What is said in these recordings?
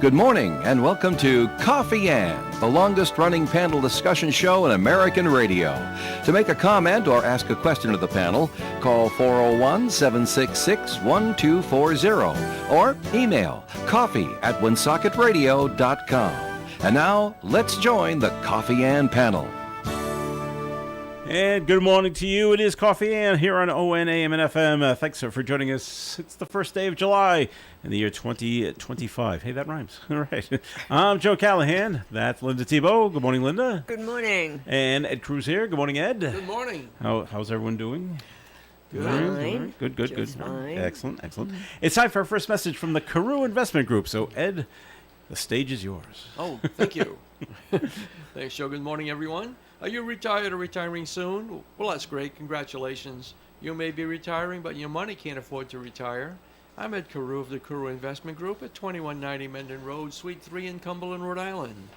Good morning and welcome to Coffee and, the longest running panel discussion show in American radio. To make a comment or ask a question of the panel, call 401-766-1240 or email coffee@woonsocketradio.com. And now, let's join the Coffee and panel. And good morning to you. It is Coffee and here on ON, AM, and FM. Thanks for joining us. It's the first day of July in the year 2025. Hey, that rhymes. All right. I'm Joe Callahan. That's Linda Tebow. Good morning, Linda. Good morning. And Ed Cruz here. Good morning, Ed. Good morning. How's everyone doing? Fine. Good. Just fine. Excellent. It's time for our first message from the Carew Investment Group. So, Ed, the stage is yours. Oh, thank you. Thanks, Joe. Good morning, everyone. Are you retired or retiring soon? Well, that's great. Congratulations. You may be retiring, but your money can't afford to retire. I'm Ed Carew of the Carew Investment Group at 2190 Mendon Road, Suite 3 in Cumberland, Rhode Island.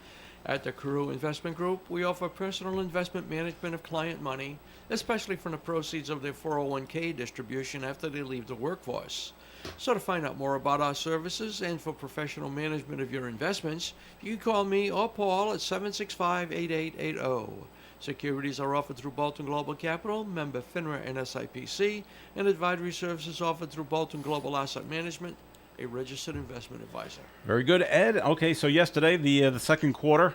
At the Carew Investment Group, we offer personal investment management of client money, especially from the proceeds of their 401k distribution after they leave the workforce. So to find out more about our services and for professional management of your investments, you can call me or Paul at 765-8880. Securities are offered through Bolton Global Capital, member FINRA and SIPC, and advisory services offered through Bolton Global Asset Management, a registered investment advisor. Very good, Ed. Okay, so yesterday, the second quarter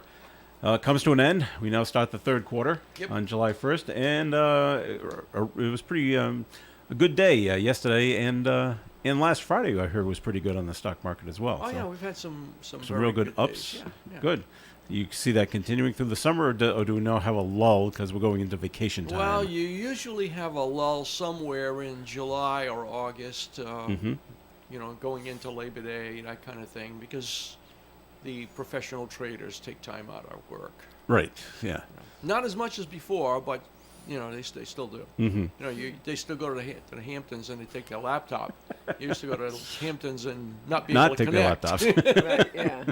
comes to an end. We now start the third quarter on July 1st, and it was pretty a good day yesterday, and last Friday I heard was pretty good on the stock market as well. Oh, so yeah, we've had some very real good ups. days. Yeah. Good. You see that continuing through the summer, or do we now have a lull because we're going into vacation time? Well, you usually have a lull somewhere in July or August, going into Labor Day, that kind of thing, because the professional traders take time out of work. Right, yeah. Not as much as before, but they still do. Mm-hmm. They still go to the Hamptons and they take their laptop. You used to go to the Hamptons and not be able to take their connect. laptops. Right, yeah.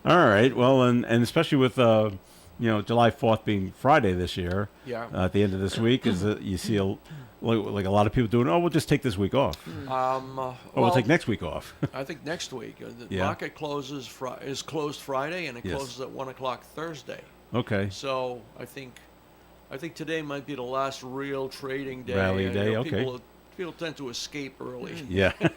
All right. Well, and especially with July 4th being Friday this year. Yeah. At the end of this week, is that you see like a lot of people doing. Oh, we'll just take this week off. We'll take next week off. I think next week the Yeah. market is closed Friday and it closes at 1:00 Thursday. Okay. So I think today might be the last real trading day. Rally day, okay. People tend to escape early. Yeah. Yeah.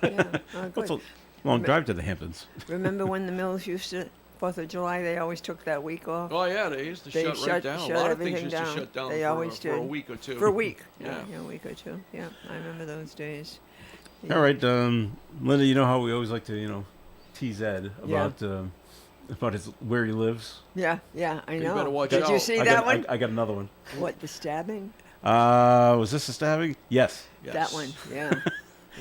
That's Good. a long drive to the Hamptons. Remember when the mills used to, 4th of July, they always took that week off? Oh yeah, they used to They shut right down. shut A lot of things everything used down. to shut down They always for a did. week or two. For a week. Yeah. A week or two. Yeah, I remember those days. All right, Linda. You know how we always like to tease Ed about where he lives. Yeah, I know. You better watch Did out. you see that one? I got another one. What, the stabbing? Was this a stabbing? Yes. Yes. That one, yeah.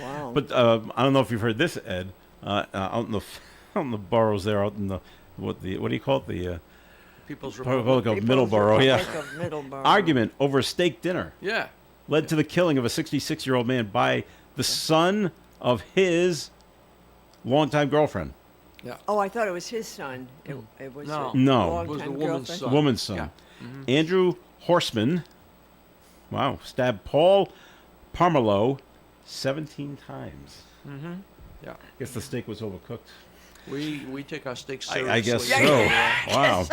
Wow. But I don't know if you've heard this, Ed. Out in the boroughs there, out in the what do you call it? The People's Republic Republic. of Middleborough. Yeah. Republic of Middleborough. Argument over a steak dinner Yeah. led to the killing of a 66-year-old man by the son of his longtime girlfriend. Yeah. Oh, I thought it was his son. It was No. a No. It was the longtime woman's girlfriend. son. Woman's son. Yeah. Andrew Horseman. Wow. Stabbed Paul Parmelo 17 times. Mm-hmm. Yeah. I guess the steak was overcooked. We take our steaks seriously. I guess so. Yeah. Wow.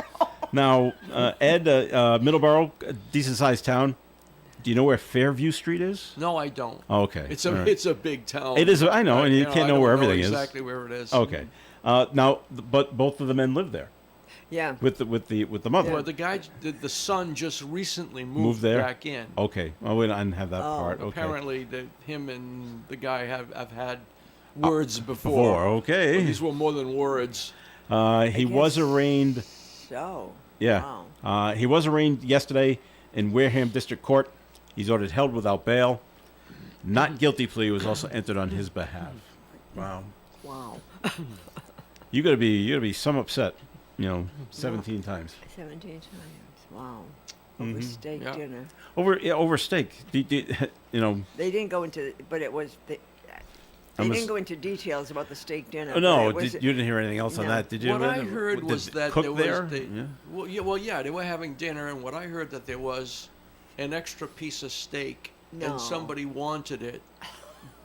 Now, Ed, Middleborough, a decent-sized town. Do you know where Fairview Street is? No, I don't. Oh, okay. It's All right. it's a big town. It is. I know, and you can't know where everything is. Exactly where it is. Okay. Now, but both of the men live there Yeah. with the mother. Well, the son just recently moved there? back in. Okay. Oh, we didn't have that Oh. part. Okay. Apparently, him and the guy have had words before. Okay. But these were more than words. He was guess- arraigned. So. Yeah. Wow. He was arraigned yesterday in Wareham District Court. He's ordered held without bail. Not guilty plea was also entered on his behalf. Wow. Wow. You gotta be some upset. 17 times 17 times. Wow. Over steak Yeah. dinner. over steak. They didn't go into, but it was. They didn't go into details about the steak dinner. Oh, no, but it was, you didn't hear anything else on No. that, did you? What I heard Did was it that cook there there? was Yeah. they were having dinner, and what I heard that there was an extra piece of steak, No. and somebody wanted it,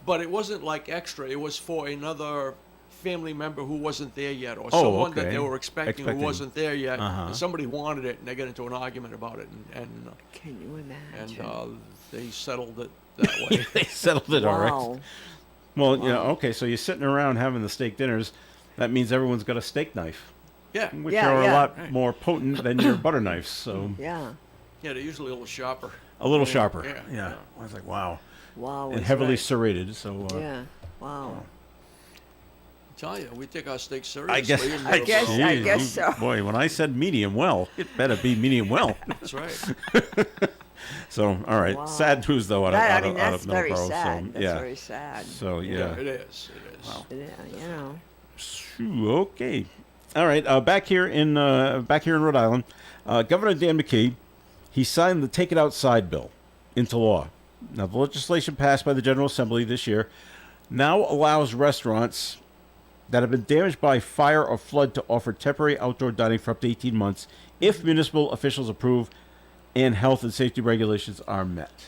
but it wasn't like extra. It was for another family member who wasn't there yet, or Oh, someone that okay. they were expecting who wasn't there yet, Uh-huh. and somebody wanted it, and they got into an argument about it, and Can you imagine? they settled it that way. They settled it, all right. Wow. Well, okay, so you're sitting around having the steak dinners. That means everyone's got a steak knife, Yeah, which Yeah, are a yeah. lot Right. more potent than your butter knives. So Yeah. yeah, they're usually a little sharper. a little sharper. Yeah, Yeah. yeah. I was like, wow. Wow. And is heavily right. serrated. So Yeah. Wow. I tell you, we take our steaks I seriously. guess. in I guess- Middlesbrough. I guess so. Boy, when I said medium well, it better be medium well. That's right. So, all right. Wow. Sad news though. Out That, of that's very Middleborough. sad. So, That's yeah. very sad. So Yeah, yeah. it is. It is. Wow. Yeah, you know. Phew, okay. All right. Back here in Rhode Island, Governor Dan McKee, he signed the Take It Outside bill into law. Now, the legislation passed by the General Assembly this year now allows restaurants that have been damaged by fire or flood to offer temporary outdoor dining for up to 18 months if municipal officials approve and health and safety regulations are met.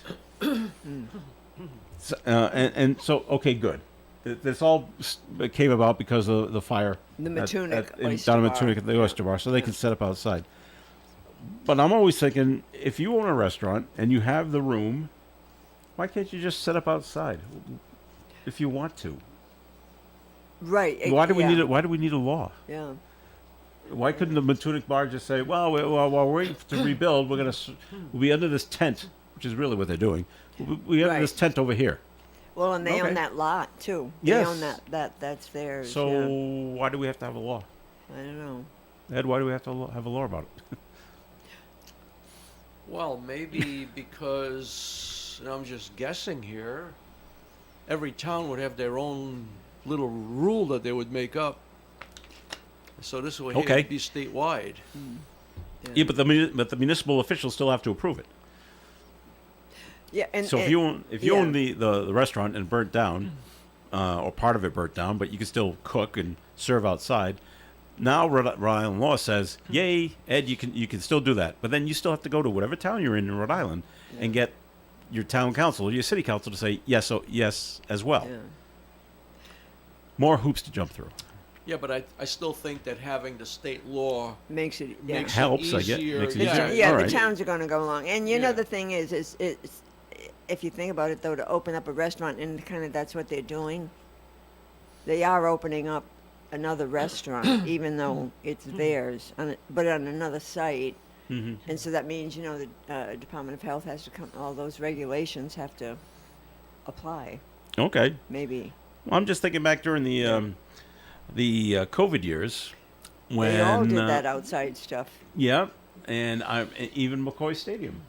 So, okay, good. This all came about because of the fire The Matunic down Oyster in Bar. Matunic at the Oyster Bar, so they can set up outside. But I'm always thinking, if you own a restaurant and you have the room, why can't you just set up outside if you want to? Right. Why do we yeah. need it? Why do we need a law? Yeah. Why couldn't the Matunic Bar just say, well, while we're waiting to rebuild, we'll be under this tent, which is really what they're doing. We'll be under Right. this tent over here. Well, and they Okay. own that lot too. Yes. They own that's theirs. So yeah. why do we have to have a law? I don't know. Ed, why do we have to have a law about it? Well, maybe because, and I'm just guessing here, every town would have their own little rule that they would make up. So this would Okay. be statewide. Yeah, but the municipal officials still have to approve it. Yeah, and So if and- you own yeah. the restaurant and burnt down, or part of it burnt down, but you can still cook and serve outside. Now Rhode Island law says, "Yay, Ed, you can still do that." But then you still have to go to whatever town you're in Rhode Island and get your town council or your city council to say yes, yes as well. Yeah. More hoops to jump through. Yeah, but I still think that having the state law Makes it yeah. makes Helps, I it get- easier. makes it The easier. ta- yeah, All the right. towns are going to go along, and you know Yeah. the thing is it's if you think about it though, to open up a restaurant and kind of that's what they're doing. They are opening up another restaurant, even though it's theirs, but on another site. Mm-hmm. And so that means, you know, the Department of Health has to come, all those regulations have to apply, Okay. maybe. Well, I'm just thinking back during the COVID years when They all did that outside stuff. Yeah, and even McCoy Stadium,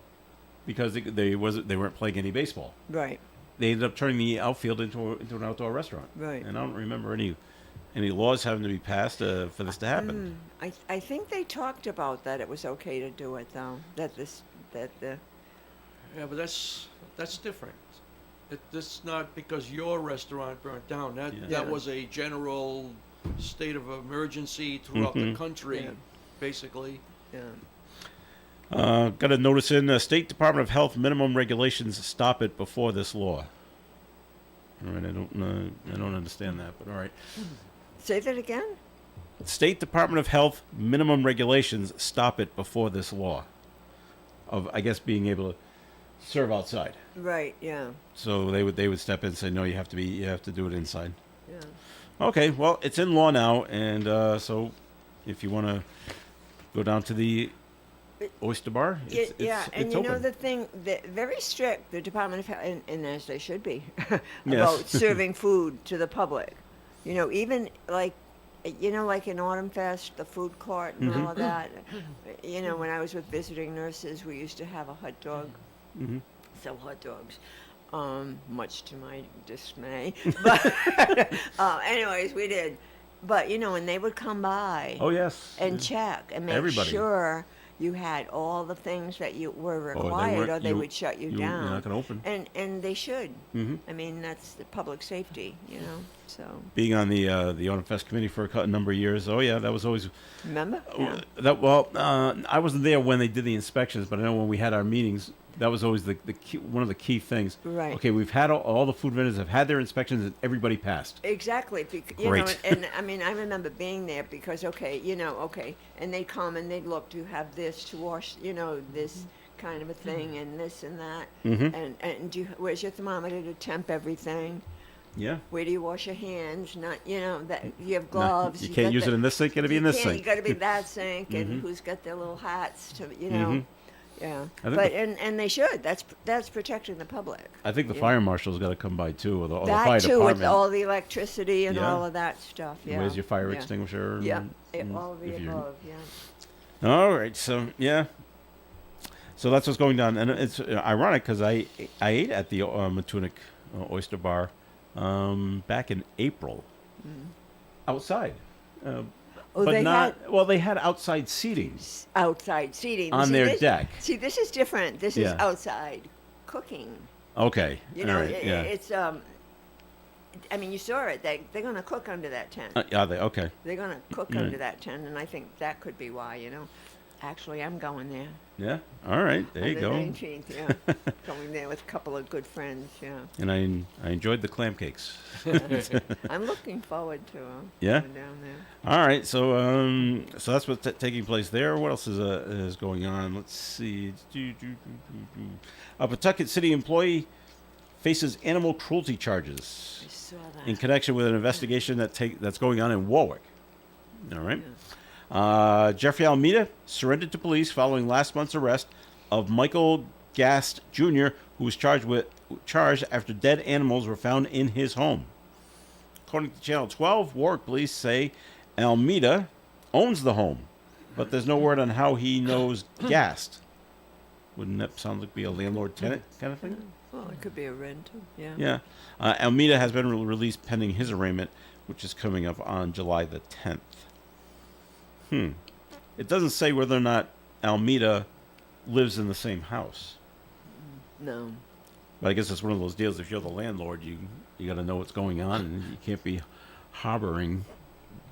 because they weren't playing any baseball. Right, They ended up turning the outfield into an outdoor restaurant. right. And I don't remember any laws having to be passed for this to happen. I think they talked about that it was okay to do it, though, that the, Yeah, but that's different. That's not because your restaurant burnt down. That Yeah. that Yeah. was a general state of emergency throughout the Mhm. country, Yeah. basically. yeah. Got a notice in State Department of Health minimum regulations stop it before this law. All right, I don't understand that, but all right. Say that again? State Department of Health minimum regulations stop it before this law of, I guess, being able to serve outside. Right, yeah, So they would step in and say, no, you have to do it inside. yeah. Okay, well, it's in law now, and so if you want to go down to the Oyster Bar, it's And you open. know the thing, they're very strict, the Department of Health, and as they should be, about Yes. serving food to the public. You know, even like, you know, like in Autumn Fest, the food court and all of that. You know, when I was with visiting nurses, we used to have a hot dog, Mhm. sell hot dogs, much to my dismay. But anyways, we did. But, you know, and they would come by Oh yes. and check and make Everybody. sure you had all the things that you were Or they required, weren't- or they you- would shut you You're down. not going to open. And they should. Hmm. I mean, that's the public safety, you know. So Being on the Autumn Fest committee for a number of years, oh yeah, that was always remember? Yeah. I wasn't there when they did the inspections, but I know when we had our meetings, That was always the key, one of the key things. Right. Okay, we've had all the food vendors have had their inspections and everybody passed. Exactly. You know, Great. and I mean, I remember being there because, and they'd come and they'd look to have this to wash, this kind of a thing and this and that. Mhm. And where's your thermometer to temp everything? Yeah. Where do you wash your hands? Not, that you have No, gloves. you can't use it in this sink. Got to be in this You sink. got to be that sink, and who's got their little hats to, Mhm. Yeah. I think But the- and they should. That's protecting the public. I think the Yeah. fire marshal's got to come by too, or the That fire too, department. with all the electricity and Yeah. all of that stuff. Yeah. Where's your fire Yeah. extinguisher? Yeah. and All of the if you're- above. Yeah. All right, so yeah, so that's what's going down, and it's ironic because I ate at the Matunic Oyster Bar back in April, outside, Oh, but they not well. They had outside seating outside seating on See, their this- deck. See, this is different. This is Yeah. outside cooking. Okay, You all know, right, yeah. it's I mean, you saw it. They're going to cook under that tent. Are they okay? They're going to cook Right. under that tent, and I think that could be why. Actually, I'm going there. Yeah. All right, there on you the go. 19th, yeah. Going there with a couple of good friends. Yeah. And I enjoyed the clam cakes. I'm looking forward to Yeah? going down there. All right, so that's what's taking place there. What else is going on? Let's see. A Pawtucket City employee faces animal cruelty charges I saw that. in connection with an investigation that's going on in Warwick. All right. Jeffrey Almeida surrendered to police following last month's arrest of Michael Gast Jr., who was charged after dead animals were found in his home. According to Channel 12, Warwick police say Almeida owns the home, but there's no word on how he knows Gast. Wouldn't that sound like be a landlord-tenant kind of thing? Well, it could be a rental. Yeah. Yeah. Almeida has been released pending his arraignment, which is coming up on July the 10th. It doesn't say whether or not Almeida lives in the same house. No. But I guess it's one of those deals. If you're the landlord, you got to know what's going on, and you can't be harboring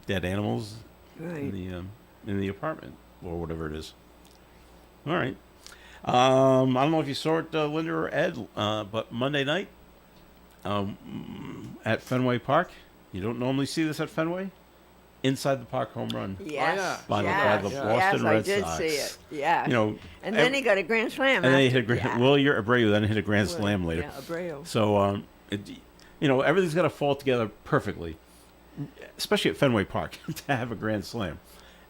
dead animals Right. in the apartment or whatever it is. All right. I don't know if you saw it, Linda or Ed, but Monday night at Fenway Park. You don't normally see this at Fenway. Inside the park home run. Yes. By the- yes. by the yes, Boston I Red did Sox. see it. Yeah. You know, and then he got a grand slam. and then he after- hit a grand. yeah. Will Abreu then hit a grand slam later. Yeah, Abreu. So, everything's got to fall together perfectly, especially at Fenway Park to have a grand slam.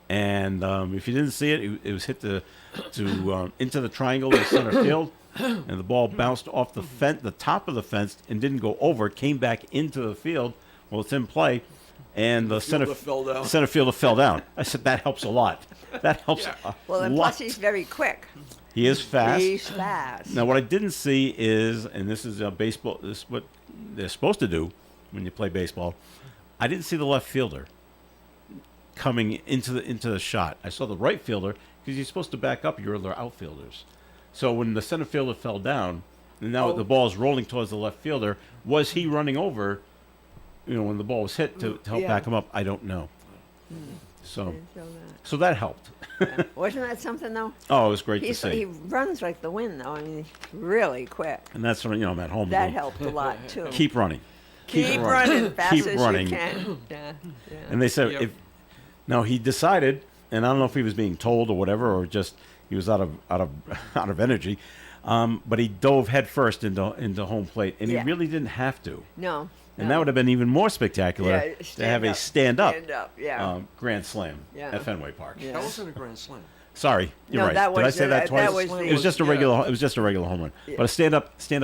And if you didn't see it, it was hit into the triangle in center field, and the ball bounced off the top of the fence and didn't go over. It came back into the field. Well, it's in play, and the center fielder fell down. I said that helps a lot. That helps a Well, and lot. plus he's very quick. He is fast. He's fast. Now, what I didn't see is, and this is baseball. This is what they're supposed to do when you play baseball. I didn't see the left fielder coming into the shot. I saw the right fielder because you're supposed to back up your other outfielders. So when the center fielder fell down, and now the ball is rolling towards the left fielder, was he running over? When the ball was hit to help Yeah. back him up, I don't know. So, Didn't show that. so that helped. Yeah. Wasn't that something though? Oh, it was great to He see. runs like the wind though. I mean, he's really quick. And that's when I'm at home. That to helped a lot too. keep running. Keep running fast Keep as running. you can. Yeah. Yeah. And they said Yep. now he decided, and I don't know if he was being told or whatever, or just he was out of energy, but he dove headfirst into home plate, and Yeah. he really didn't have to. No. And no. that would have been even more spectacular Yeah, to have a stand up yeah. grand slam Yeah. at Fenway Park. Yeah. That wasn't a grand slam. Sorry, you're No, right. that Did I was say the- that that twice? was It was just a the- regular. yeah. It was just a regular home run. Yeah. But a stand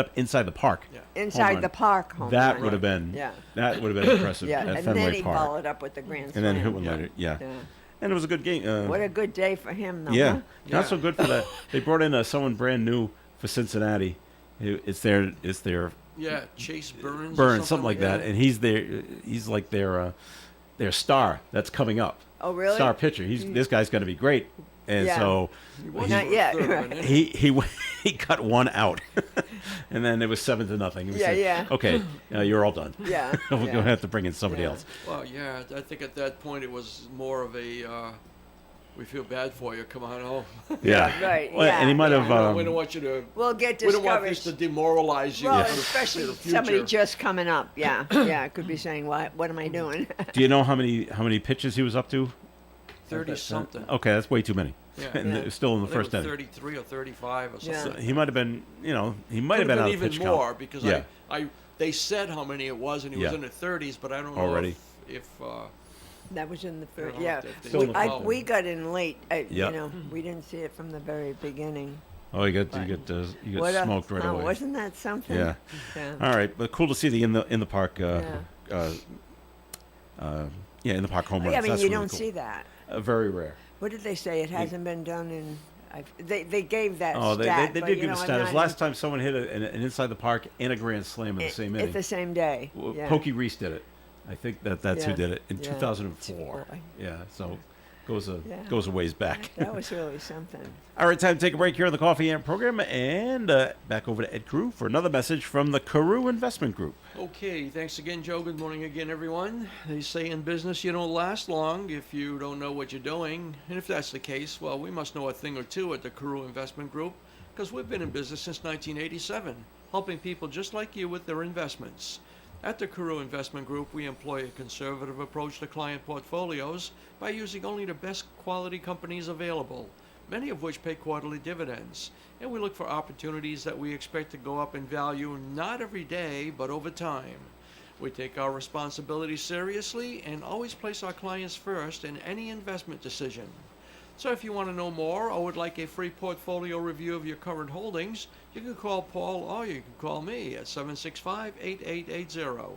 up inside the park. Yeah. Inside run. the park home That run. would have been. Yeah. That would have been impressive Yeah, at and Fenway then he Park. followed up with the grand And slam. then hit one Yeah. later. Yeah. Yeah. And it was a good game. What a good day for him, though. Yeah, Huh? not so good for that. They brought in someone brand new for Cincinnati. It's their Yeah, Chase Burns. or Burns, something like that, and he's like their star that's coming up. Oh, really? Star pitcher. This guy's going to be great, and Yeah. so He was Not for yet, third, right. wasn't he? he cut one out, and then it was 7-0. He Yeah, said, yeah. Okay, you're all done. Yeah. We're yeah. going to have to bring in somebody Yeah. else. Well, yeah, I think at that point it was more of a we feel bad for you. Come on home. Yeah. Right, Well, yeah, and he might yeah. have. We don't want you to. We'll get We don't want this discouraged. to demoralize you. Well, for the- especially for the somebody future. just coming up. Yeah, yeah. Could be saying, what am I doing? Do you know how many pitches he was up to? 30 something. Okay, that's way too many. Yeah. And Yeah. it was still in the They were first inning. 33 or 35 or something. Yeah. So he might have been, he might have Could been out of even pitch more count. because Yeah. they said how many it was, and he was Yeah. in the 30s, but I don't know Already. if That was in the first. know Yeah, if they Still in the first we got in late. Yeah. We didn't see it from the very beginning. Oh, you But- got What a- smoked right oh, away. Wasn't that something? Yeah. Yeah. All right, but cool to see the in the park. Yeah. In the park home runs. I mean, That's you really don't cool. see that. Very rare. What did they say? It hasn't been done in. They gave that Oh, stat. they but, did you give know, a I'm stat. It was not last time someone hit an inside the park and a grand slam in the same at inning. the same day. Yeah. Pokey Reese did it. I think that's who Yeah. did it in Yeah. 2004. Boy. Yeah, so Yeah. goes a ways back. That was really something. All right, time to take a break here on the Coffee Amp program, and back over to Ed Carew for another message from the Carew Investment Group. Okay, thanks again, Joe. Good morning again, everyone. They say in business you don't last long if you don't know what you're doing. And if that's the case, well, we must know a thing or two at the Carew Investment Group because we've been in business since 1987, helping people just like you with their investments. At the Carew Investment Group, we employ a conservative approach to client portfolios by using only the best quality companies available, many of which pay quarterly dividends. And we look for opportunities that we expect to go up in value not every day, but over time. We take our responsibilities seriously and always place our clients first in any investment decision. So if you want to know more or would like a free portfolio review of your current holdings, you can call Paul or you can call me at 765-8880.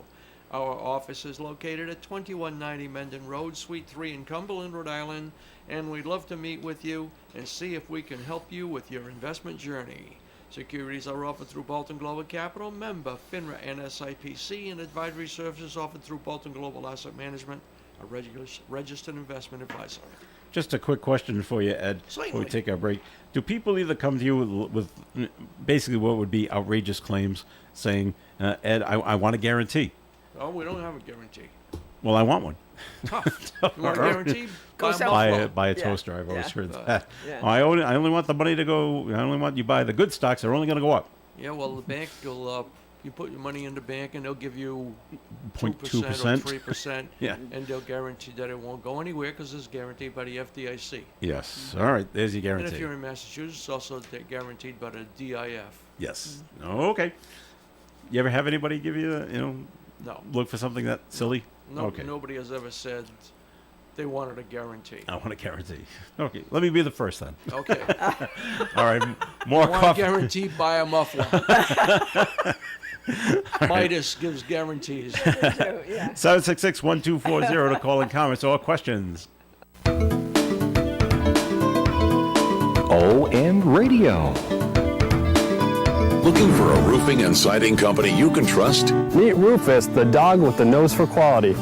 Our office is located at 2190 Mendon Road, Suite 3 in Cumberland, Rhode Island, and we'd love to meet with you and see if we can help you with your investment journey. Securities are offered through Bolton Global Capital, member FINRA and SIPC, and advisory services offered through Bolton Global Asset Management, a registered investment advisor. Just a quick question for you, Ed, before we Certainly. take our break. Do people either come to you with basically what would be outrageous claims saying, Ed, I want a guarantee? Oh, we don't have a guarantee. Well, I want one. Tough. You want a guarantee? Go Buy a sell Buffalo. Buy a Yeah. toaster. I've always Yeah. heard Right. that. Yeah. I only want the money to go. I only want you buy the good stocks. They're only going to go up. Yeah, well, the bank will, you put your money in the bank and they'll give you 0.2%. 2% or 3%. Yeah. And they'll guarantee that it won't go anywhere because it's guaranteed by the FDIC. Yes. All right. There's your And guarantee. if you're in Massachusetts, it's also guaranteed by the DIF. Yes. Okay. You ever have anybody give you, No. look for something that silly? No, Okay. Nobody has ever said they wanted a guarantee. I want a guarantee. Okay. Let me be the first then. Okay. All right. More Want a coffee. guarantee, buy a muffler. Midas gives guarantees. Yeah. 766-1240 to call in comments or questions. ON Radio. Looking for a roofing and siding company you can trust? Meet Rufus, the dog with the nose for quality.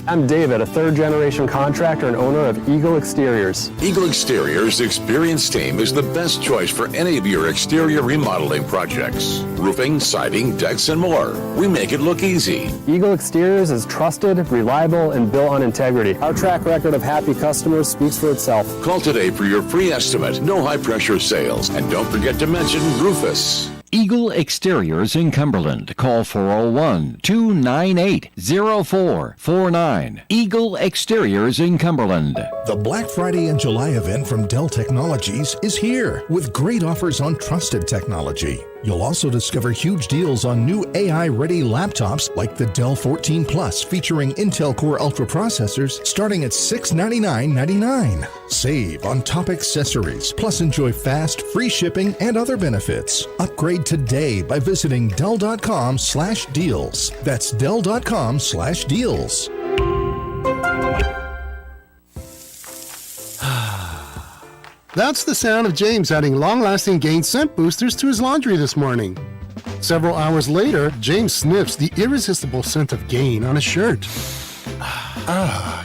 I'm David, a third-generation contractor and owner of Eagle Exteriors. Eagle Exteriors' experienced team is the best choice for any of your exterior remodeling projects. Roofing, siding, decks, and more. We make it look easy. Eagle Exteriors is trusted, reliable, and built on integrity. Our track record of happy customers speaks for itself. Call today for your free estimate. No high-pressure sales. And don't forget to mention Rufus. Eagle Exteriors in Cumberland. Call 401-298-0449. Eagle Exteriors in Cumberland. The Black Friday and July event from Dell Technologies is here with great offers on trusted technology. You'll also discover huge deals on new AI-ready laptops like the Dell 14 Plus featuring Intel Core Ultra processors starting at $699.99. Save on top accessories, plus enjoy fast, free shipping and other benefits. Upgrade today by visiting Dell.com/deals. That's Dell.com/deals. That's the sound of James adding long-lasting Gain scent boosters to his laundry this morning. Several hours later, James sniffs the irresistible scent of Gain on his shirt.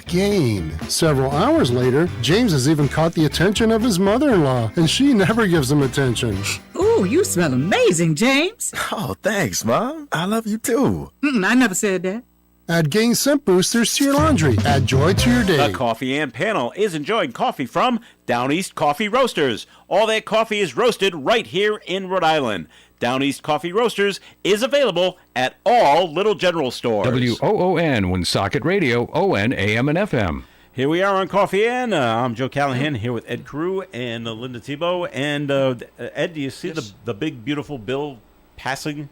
Gain. Several hours later, James has even caught the attention of his mother-in-law, and she never gives him attention. Ooh, you smell amazing, James. Oh, thanks, Mom. I love you too. I never said that. Add Gain Scent Boosters to your laundry. Add joy to your day. The Coffee and Panel is enjoying coffee from Down East Coffee Roasters. All their coffee is roasted right here in Rhode Island. Down East Coffee Roasters is available at all Little General stores. WOON, Woonsocket Radio, ON, AM, and FM. Here we are on Coffee and I'm Joe Callahan here with Ed Carew and Linda Tebow. And Ed, do you see the big, beautiful bill passing?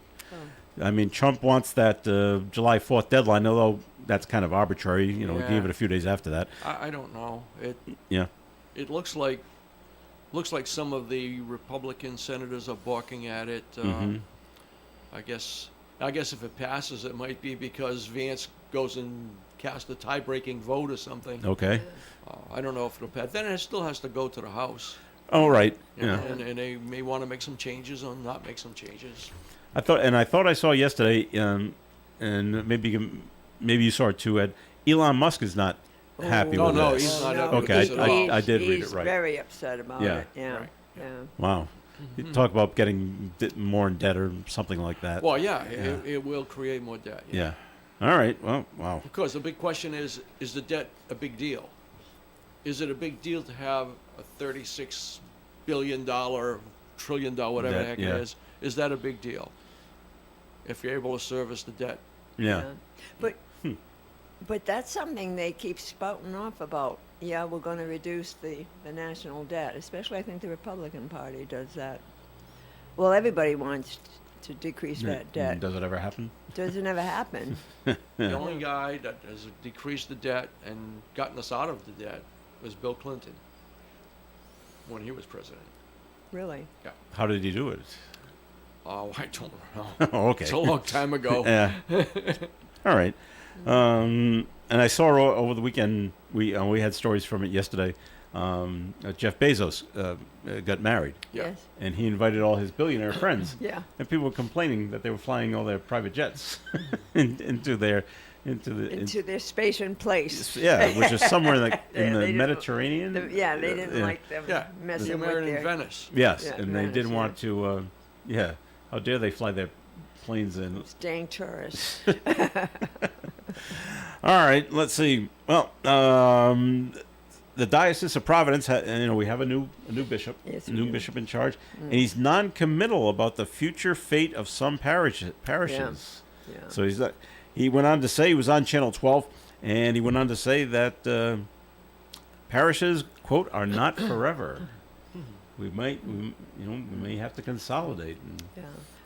I mean, Trump wants that July 4th deadline, although that's kind of arbitrary. You know, we gave it a few days after that. I don't know. It looks like some of the Republican senators are balking at it. I guess if it passes, it might be because Vance goes and casts a tie-breaking vote or something. Okay. I don't know if it'll pass. Then it still has to go to the House. Oh, right. Yeah. And they may want to make some changes or not make some changes. I thought I saw yesterday, and maybe you saw it too, Ed. Elon Musk is not happy with no, this. he's not happy Okay, with this at all. I did read it right. He's very upset about it. Yeah. Right. Yeah. Wow. You talk about getting more in debt or something like that. Well, it will create more debt. Yeah. All right. Well, wow. Of course, the big question is the debt a big deal? Is it a big deal to have a $36 billion, trillion dollar, whatever the heck it is? Is that a big deal? If you're able to service the debt. Yeah. But that's something they keep spouting off about. Yeah, we're going to reduce the national debt, especially I think the Republican Party does that. Well, everybody wants to decrease that debt. Does it ever happen? Doesn't ever happen. The only guy that has decreased the debt and gotten us out of the debt was Bill Clinton when he was president. Really? Yeah. How did he do it? Oh, I don't know. Oh, okay. It's a long time ago. Yeah. All right. And I saw over the weekend, we had stories from it yesterday. Jeff Bezos got married. Yeah. Yes. And he invited all his billionaire friends. Yeah. And people were complaining that they were flying all their private jets into their space and place. Yeah, which is somewhere in They the didn't- Mediterranean. They didn't like them messing They with married their... in Venice. Yes, Yeah, and they Venice, didn't want to. How dare they fly their planes in? Dang tourists. All right, let's see. Well, the Diocese of Providence, we have a new bishop, Yes, a we new do. bishop in charge, and he's non-committal about the future fate of some parishes. Yeah. So he went on to say, he was on Channel 12, and he went on to say that parishes, quote, are not forever. We may have to consolidate and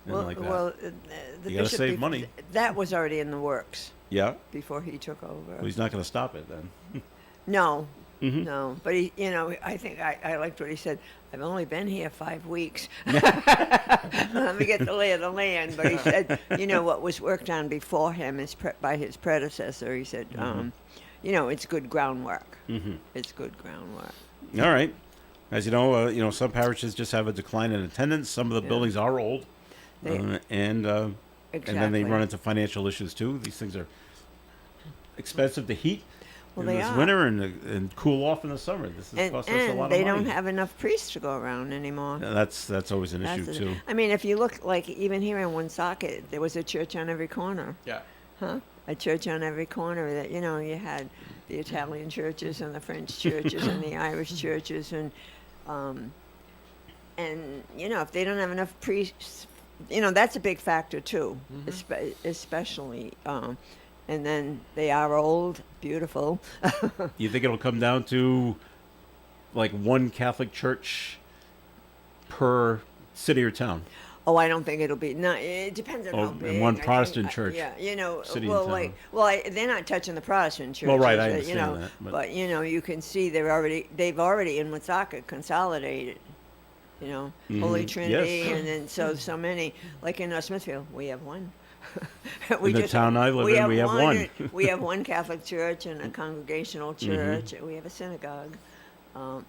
like that. The You gotta bishop save money. That was already in the works Yeah. before he took over. Well, he's not going to stop it then. No, Mhm. no. But I think I liked what he said. I've only been here 5 weeks. Let me get the lay of the land. But he said, what was worked on before him by his predecessor. He said, it's good groundwork. Mm-hmm. It's good groundwork. All right. As you know, some parishes just have a decline in attendance. Some of the buildings are old, and then they Exactly. run into financial issues too. These things are expensive to heat Well, in they this are. winter and cool off in the summer. This is cost us a lot of they money. don't have enough priests to go around anymore. Yeah, that's always an issue That's too. I mean, if you look, like, even here in Woonsocket, there was a church on every corner. Yeah. Huh? A church on every corner that, you had the Italian churches and the French churches and the Irish churches and if they don't have enough priests, that's a big factor too, especially, and then they are old, beautiful. You think it'll come down to like one Catholic church per city or town? Oh, I don't think it'll be. No, it depends on how and big. one I Protestant think, church, Yeah, city and well, town. they're not touching the Protestant churches. Well, right, I understand that, But you can see they've already in Woonsocket consolidated. Holy Trinity, Yes. and then so many. Like in Smithfield, we have one. In the town I live in, we have one. We have one Catholic church and a congregational church. We have a synagogue. But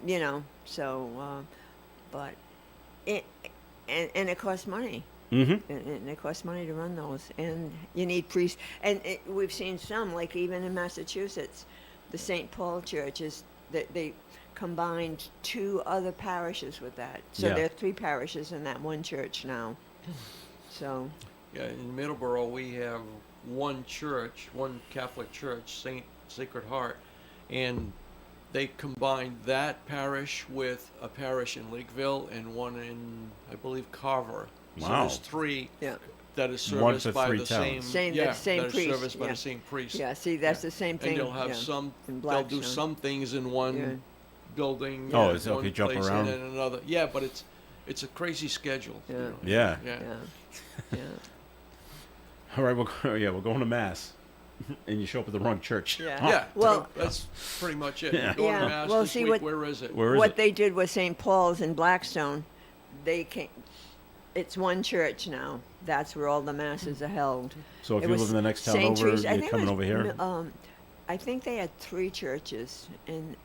and it costs money. Mm-hmm. And it costs money to run those, and you need priests. And we've seen some, like even in Massachusetts, the St. Paul churches, they combined 2 other parishes with that. So Yeah. there are 3 parishes in that one church now. So Yeah, in Middleborough we have one church, one Catholic church, Sacred Heart, and they combined that parish with a parish in Lakeville and one in, I believe, Carver. So Wow. there's three Yeah. that is One serviced for by three the towns. Same yeah, priest, that is serviced by yeah. the same priest. Yeah, see, that's the same thing. And you'll have yeah, some, in they'll do Blackstone. some things in one Yeah. building. Oh, in it's okay, one jump place, around? And then another. Yeah, but it's a crazy schedule. Yeah. Yeah. Yeah. Yeah. Yeah. All right, we're going to mass, and you show up at the wrong church. Yeah. Yeah, Well- that's pretty much it. Yeah. You're going Yeah. to Mass Well, this see, week. what- Where is it? Where is What it? they did with St. Paul's in Blackstone, they came. It's one church now. That's where all the masses are held. So if It you was live in the next town St. over, Teresa- I you're think it coming was over here. I think they had 3 churches in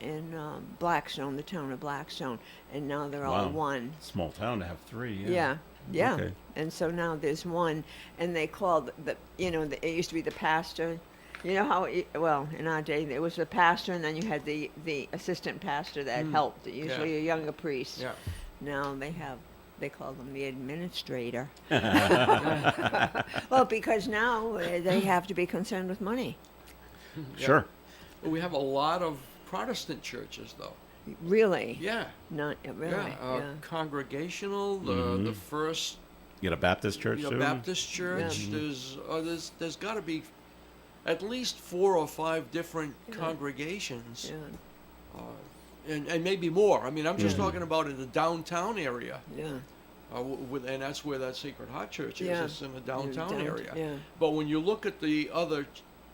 Blackstone, the town of Blackstone, and now they're all Wow. one. Small town to have 3. Yeah, yeah. Okay. And so now there's one, and they called it used to be the pastor. You know how in our day it was the pastor, and then you had the assistant pastor that helped, usually a younger priest. Yeah. Now they call them the administrator. Well, because now they have to be concerned with money. Sure. But we have a lot of Protestant churches, though. Really? Yeah. Not really. Yeah. Congregational, the first You got a Baptist church too? Baptist church. There's got to be at least 4 or 5 different congregations. Yeah. And maybe more. I mean, I'm just talking about in the downtown area. Yeah. And that's where that Sacred Heart Church is. Yeah. It's in the downtown Down- area. yeah. But when you look at the other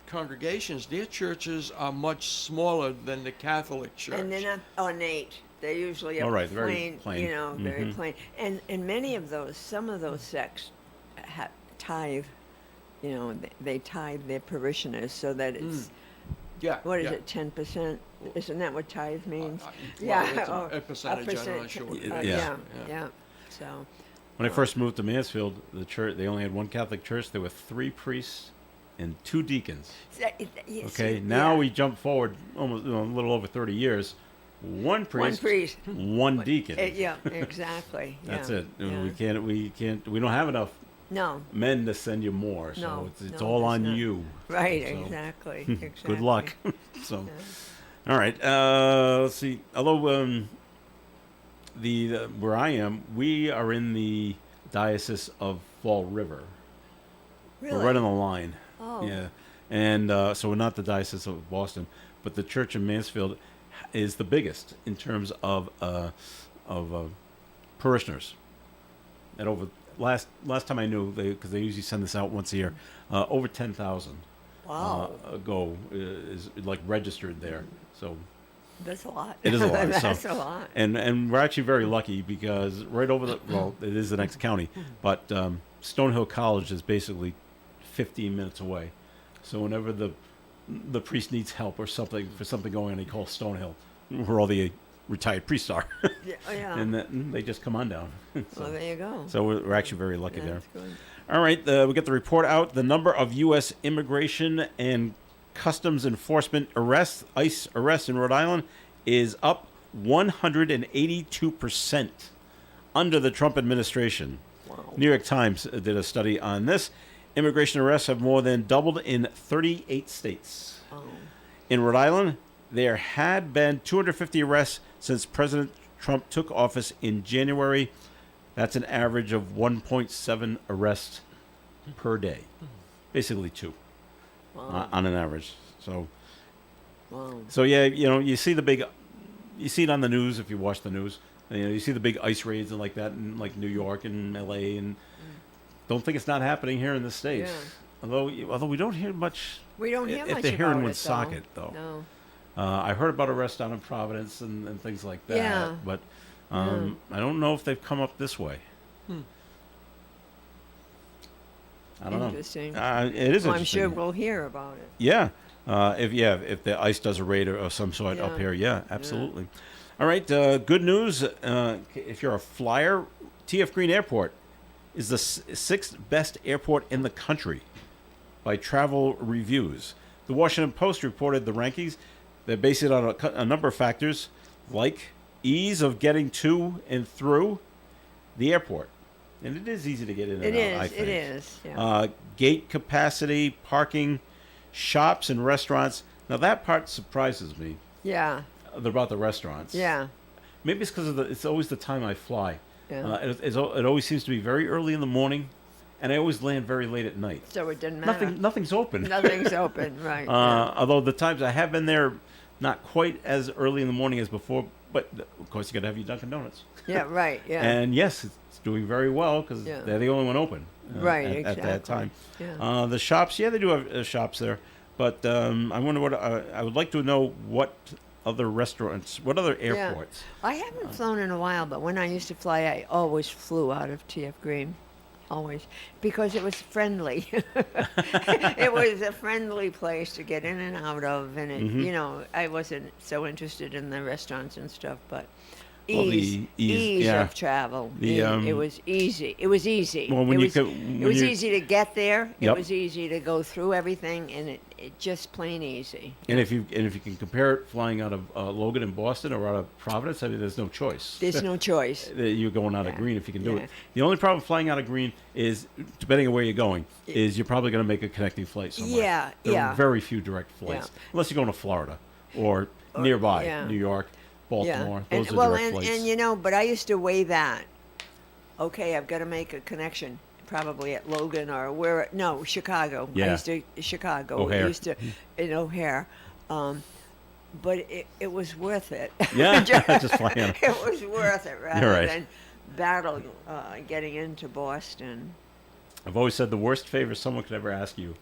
congregations, their churches are much smaller than the Catholic Church. And they're not ornate. They're usually Oh, right, very plain, plain. very plain. And many of those, some of those sects tithe. They tithe their parishioners so that it's yeah. what is yeah. it, 10%? Isn't that what tithe means? Well, it's oh, a percentage. I'm not sure what it is. yeah, Yeah. yeah. So When I first moved to Mansfield, the church they only had one Catholic church. There were 3 priests and 2 deacons. Okay, now we jump forward almost a little over 30 years. One priest, one deacon. Yeah, exactly. That's yeah, it. yeah. We don't have enough No. men to send you more. So No, it's no, all there's on not. you. Right. So, Exactly. Good Exactly. luck. So, all right. Let's see. Although the where I am, we are in the diocese of Fall River. Really? We're right on the line. Oh. Yeah, and so we're not the diocese of Boston, but the church in Mansfield is the biggest in terms of parishioners. And over last time I knew, because they usually send this out once a year, over 10,000 Wow. is like registered there. So That's a lot. it is a lot. That's so, a lot. And we're actually very lucky because right over it is the next county, but Stonehill College is basically 15 minutes away. So whenever the priest needs help or something for something going on, he calls Stonehill, where all the retired priests are, Yeah. Oh, yeah. and then they just come on down. Well, there you go. So we're actually very lucky there. That's good. All right, we get the report out. The number of U.S. Immigration and Customs Enforcement arrests, ICE arrests in Rhode Island, is up 182% under the Trump administration. Wow. New York Times did a study on this. Immigration arrests have more than doubled in 38 states. Oh. In Rhode Island, there had been 250 arrests since President Trump took office in January. That's an average of 1.7 arrests per day. Basically 2 on an average. So, Wow. yeah, you see you see it on the news if you watch the news. You see the big ICE raids and like that in like New York and LA, and don't think it's not happening here in the States. Yeah. Although we don't hear much. We don't hear if much they're here about in it, Woonsocket, though. though. No. I heard about arrests down in Providence and things like that. Yeah. But I don't know if they've come up this way. I don't Interesting. know. It is Well, I'm interesting. sure we'll hear about it. Yeah. If the ICE does a raid of some sort up Yeah. here, absolutely. All right. Good news. If you're a flyer, TF Green Airport is the 6th best airport in the country by Travel Reviews. The Washington Post reported the rankings. They base it on a number of factors, like ease of getting to and through the airport. And it is easy to get in and It out, I is. think. It is. Yeah. Gate capacity, parking, shops and restaurants. Now that part surprises me Yeah. about the restaurants. Yeah. Maybe it's because it's always the time I fly. Yeah. It always seems to be very early in the morning, and I always land very late at night. So it didn't matter. Nothing's open. Nothing's open. Right. Yeah. Although the times I have been there, not quite as early in the morning as before, but of course you got to have your Dunkin' Donuts. Yeah. Right. Yeah. And yes, it's doing very well because Yeah. they're the only one open Right, at that exactly. time. Yeah. The shops, they do have shops there, but I wonder what I would like to know what other restaurants, what other airports. Yeah. I haven't flown in a while, but when I used to fly, I always flew out of TF Green. Always. Because it was friendly. It was a friendly place to get in and out of. And, it, I wasn't so interested in the restaurants and stuff, but Well, ease of travel. It was easy. It was easy. Well, It was easy to get there. It Yep. was easy to go through everything, and it just plain easy. And if you can compare it flying out of Logan and Boston or out of Providence, I mean, there's no choice. There's no choice. You're going out of Yeah. Green if you can do Yeah. it. The only problem flying out of Green is, depending on where you're going, is you're probably going to make a connecting flight somewhere. Yeah, There yeah. are very few direct flights, Yeah. unless you're going to Florida or nearby, yeah. New York, Baltimore. Yeah. Those are direct flights. And but I used to weigh that. Okay, I've got to make a connection, probably at Logan or Chicago. Yeah. I used to Chicago. O'Hare. I used to in O'Hare. But it was worth it. Yeah, just flying out. It was worth it rather You're right. than battle getting into Boston. I've always said the worst favor someone could ever ask you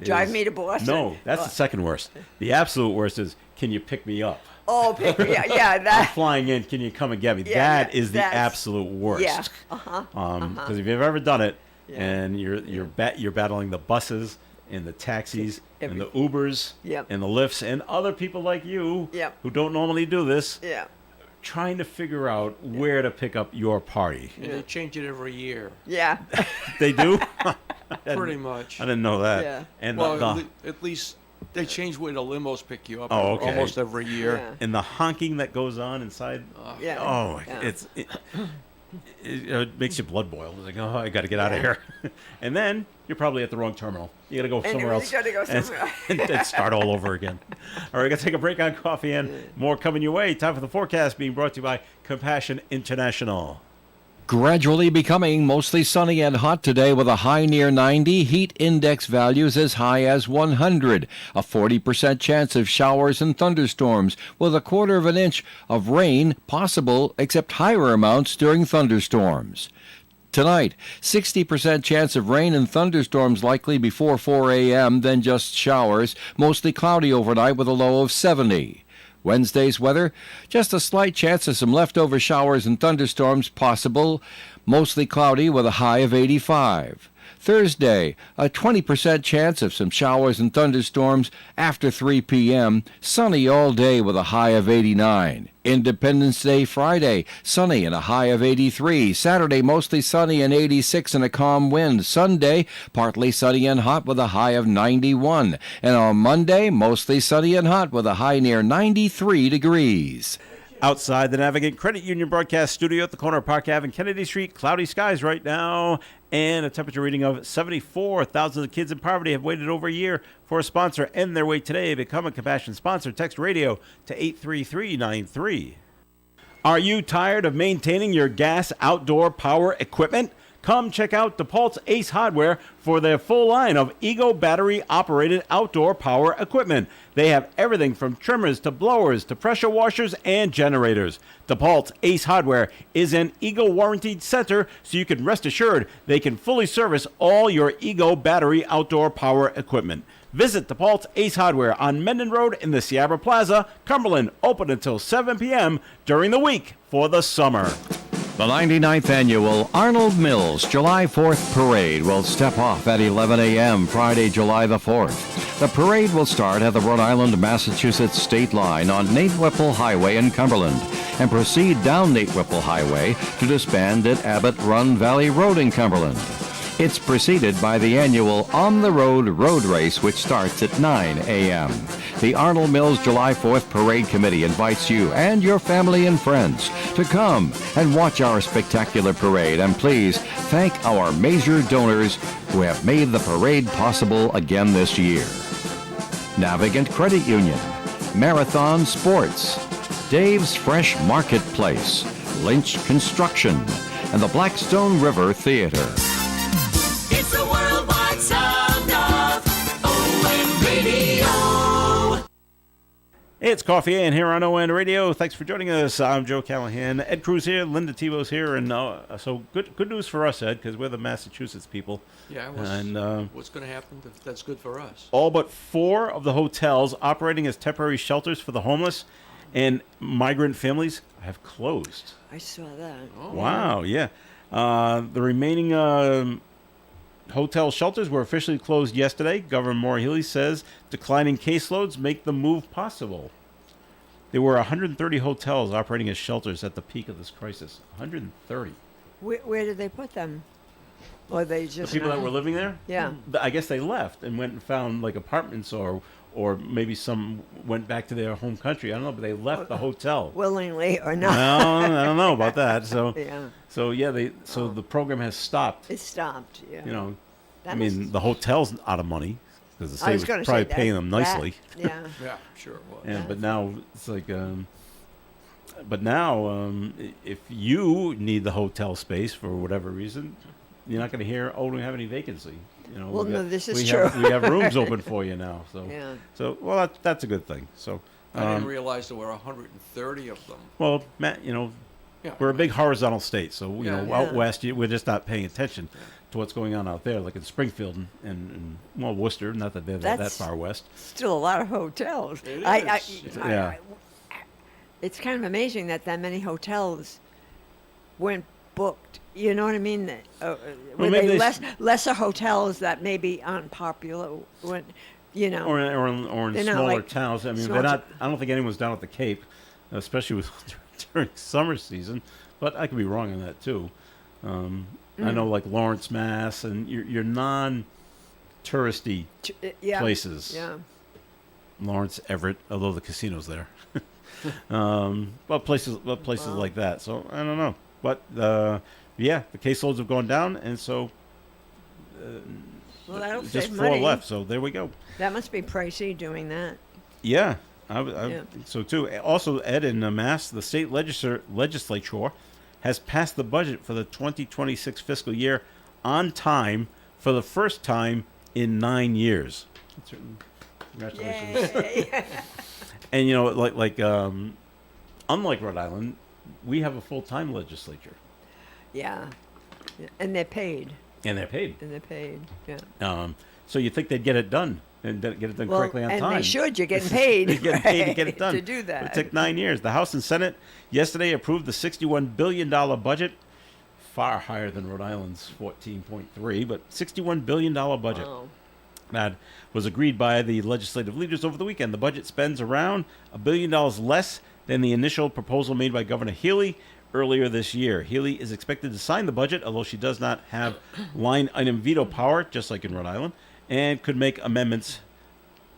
Drive is- me to Boston? No, that's the second worst. The absolute worst is, can you pick me up? Oh, yeah, I'm that. flying in, can you come and get me? Yeah, That is the that's- absolute worst. Yeah. Because if you've ever done it, Yeah. and you're battling the buses and the taxis and the Ubers Yep. and the Lyfts and other people like you Yep. who don't normally do this, Yeah. trying to figure out where to pick up your party. And they change it every year, Yeah. They do? pretty much. I didn't know that. Yeah. And Well, the at least they change where the limos pick you up Oh, okay. almost every year. Yeah. and the honking that goes on inside. Yeah. Oh, Yeah. it makes your blood boil. It's like, oh, I got to get out of here. And then you're probably at the wrong terminal. You got to go And somewhere you else. gotta go and- somewhere. and start all over again. All right, got to take a break on Coffee and more coming your way. Time for the forecast being brought to you by Compassion International. Gradually becoming mostly sunny and hot today with a high near 90, heat index values as high as 100. A 40% chance of showers and thunderstorms with a quarter of an inch of rain possible, except higher amounts during thunderstorms. Tonight, 60% chance of rain and thunderstorms likely before 4 a.m., then just showers, mostly cloudy overnight with a low of 70. Wednesday's weather, just a slight chance of some leftover showers and thunderstorms possible, mostly cloudy with a high of 85. Thursday, a 20% chance of some showers and thunderstorms after 3 p.m., sunny all day with a high of 89. Independence Day Friday, sunny and a high of 83. Saturday, mostly sunny and 86 and a calm wind. Sunday, partly sunny and hot with a high of 91. And on Monday, mostly sunny and hot with a high near 93 degrees. Outside the Navigate Credit Union broadcast studio at the corner of Park Ave and Kennedy Street, cloudy skies right now, and a temperature reading of 74. Thousands of kids in poverty have waited over a year for a sponsor. End their wait today. Become a Compassion sponsor. Text radio to 83393. Are you tired of maintaining your gas outdoor power equipment? Come check out DePault's Ace Hardware for their full line of Ego battery-operated outdoor power equipment. They have everything from trimmers to blowers to pressure washers and generators. DePault's Ace Hardware is an Ego warranted center, so you can rest assured they can fully service all your Ego battery outdoor power equipment. Visit DePault's Ace Hardware on Menden Road in the Sierra Plaza, Cumberland, open until 7 p.m. during the week for the summer. The 99th annual Arnold Mills July 4th Parade will step off at 11 a.m. Friday, July the 4th. The parade will start at the Rhode Island-Massachusetts state line on Nate Whipple Highway in Cumberland and proceed down Nate Whipple Highway to disband at Abbott Run Valley Road in Cumberland. It's preceded by the annual On the Road Road Race, which starts at 9 a.m. The Arnold Mills July 4th Parade Committee invites you and your family and friends to come and watch our spectacular parade. And please thank our major donors who have made the parade possible again this year. Navigant Credit Union, Marathon Sports, Dave's Fresh Marketplace, Lynch Construction, and the Blackstone River Theater. It's the worldwide sound of ON Radio. Hey, it's Coffee and here on ON Radio. Thanks for joining us. I'm Joe Callahan. Ed Cruz here. Linda Tebow's here. And so good news for us, Ed, because we're the Massachusetts people. Yeah, what's going to happen if that's good for us? All but 4 of the hotels operating as temporary shelters for the homeless and migrant families have closed. I saw that. Oh. Wow, yeah. The remaining hotel shelters were officially closed yesterday. Governor Maura Healey says declining caseloads make the move possible. There were 130 hotels operating as shelters at the peak of this crisis. 130. Where did they put them? Or they The just people that were living there? Yeah. I guess they left and went and found like apartments or maybe some went back to their home country. I don't know, but they left the hotel. willingly or No, not. I don't know about that. So, Yeah. the program has stopped. It stopped. Yeah. You know, That I mean, must- the hotel's out of money because the I state was was going to probably say paying them nicely. Yeah. Yeah, sure it was. Yeah, but now it's like, but now if you need the hotel space for whatever reason, you're not going to hear, oh, we don't have any vacancy. You know, Well, we no, got- this is we true. Have, we have rooms open for you now. So, Yeah. so well, that's a good thing. So, I didn't realize there were 130 of them. well, Matt, you know, Yeah. we're a big horizontal state, so you know, Yeah. out west, we're just not paying attention to what's going on out there, like in Springfield and well, Worcester. Not that they're that That's- far west. Still a lot of hotels. It I, is. Yeah. it's kind of amazing that many hotels weren't booked. You know what I mean? That, were maybe they they lesser hotels that maybe aren't popular? When, you know. Or in They're not smaller like towns. I mean, small they're not. I don't think anyone's down at the Cape, especially with during summer season. But I could be wrong on that too. I know, like Lawrence, Mass, and your non-touristy Yeah. places. Yeah. Lawrence, Everett, although the casino's there. But places like that. So I don't know. But yeah, the caseloads have gone down, and so Well, that'll just save 4 money. left. So there we go. That must be pricey doing that. Yeah, I Yeah. think so too. Also, Ed, in Mass, the state legislature has passed the budget for the 2026 fiscal year on time for the first time in 9 years. Congratulations. Yay. And you know, unlike Rhode Island, we have a full-time legislature, Yeah. And they're paid. and they're paid. Yeah. So you think they'd get it done and get it done correctly on and time? they should. You're getting paid. They're getting paid to get it right, done. to do that. But it took 9 years. The House and Senate yesterday approved the $61 billion budget, far higher than Rhode Island's 14.3, but $61 billion budget. Wow. That was agreed by the legislative leaders over the weekend. The budget spends around $1 billion less than the initial proposal made by Governor Healey earlier this year. Healey is expected to sign the budget, although she does not have line item veto power, just like in Rhode Island, and could make amendments.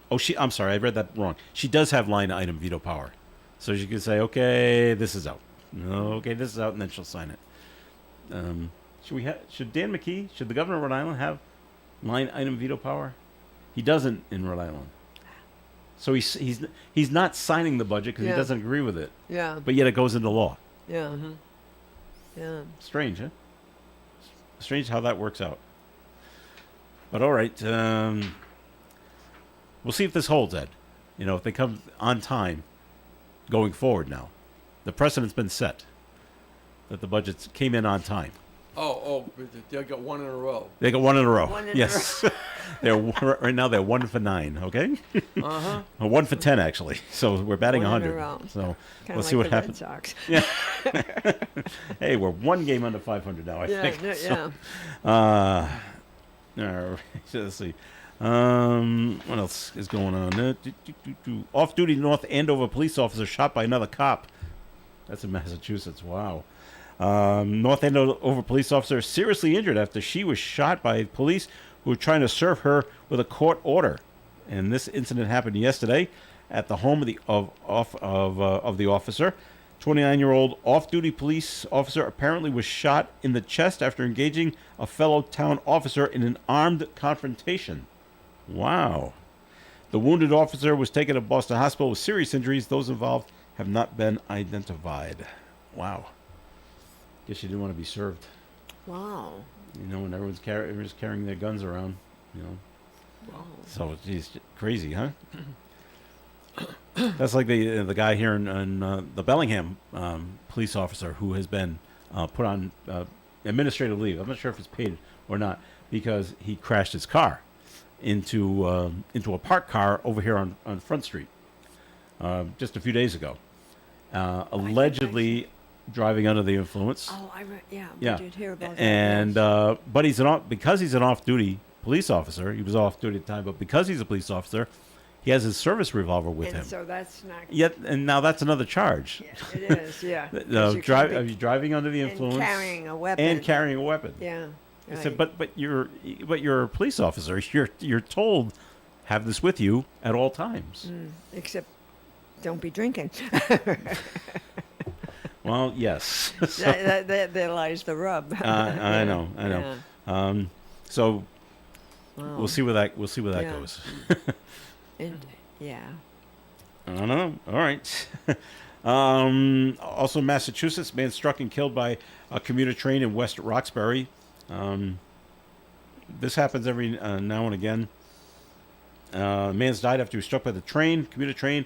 I'm sorry, I read that wrong. She does have line item veto power. So she can say, okay, this is out. Okay, this is out, and then she'll sign it. Should Dan McKee, should the governor of Rhode Island have line item veto power? He doesn't in Rhode Island. So he's not signing the budget because Yeah. he doesn't agree with it. Yeah. But yet it goes into law. Yeah. Yeah. Strange, huh? Strange how that works out. But all right, we'll see if this holds, Ed. You know, if they come on time going forward now. The precedent's been set that the budgets came in on time. They got one in a row. They got one in a row. One in a yes. Right now they're 1 for 9, okay? Uh-huh. 1 for 10, actually. So we're batting One in a 100. row. So Kind we'll of see like what the happens. Red Sox. Hey, we're 1 game under 500 now, I think. Yeah. All right, so let's see. What else is going on? Off-duty North Andover police officer shot by another cop. That's in Massachusetts. Wow. North Andover police officer seriously injured after she was shot by police who were trying to serve her with a court order. And this incident happened yesterday at the home of the officer. 29-year-old off-duty police officer apparently was shot in the chest after engaging a fellow town officer in an armed confrontation. Wow. The wounded officer was taken to Boston Hospital with serious injuries. Those involved have not been identified. Wow. Guess you didn't want to be served. Wow. You know, when everyone's carrying their guns around, you know. Wow. So, geez, crazy, huh? That's like the guy here in the Bellingham police officer who has been put on administrative leave. I'm not sure if it's paid or not because he crashed his car into a parked car over here on Front Street just a few days ago. Allegedly driving under the influence. Oh, Yeah. we did hear about that. And yes. but because he's an off-duty police officer, he was off-duty at the time, but because he's a police officer, he has his service revolver with and him. so that's not. Yet, and now that's another charge. Yeah, it is, yeah. 'Cause you Are could be- you driving under the and influence carrying a weapon. And carrying a weapon. Yeah. I said, right. but you're a police officer. You're told have this with you at all times. Except, don't be drinking. Well, yes. So, there lies the rub. I know. Yeah. So Wow. we'll see where that Yeah. goes. And, yeah. I don't know. All right. Also, Massachusetts, man struck and killed by a commuter train in West Roxbury. This happens every now and again. Man's died after he was struck by the commuter train.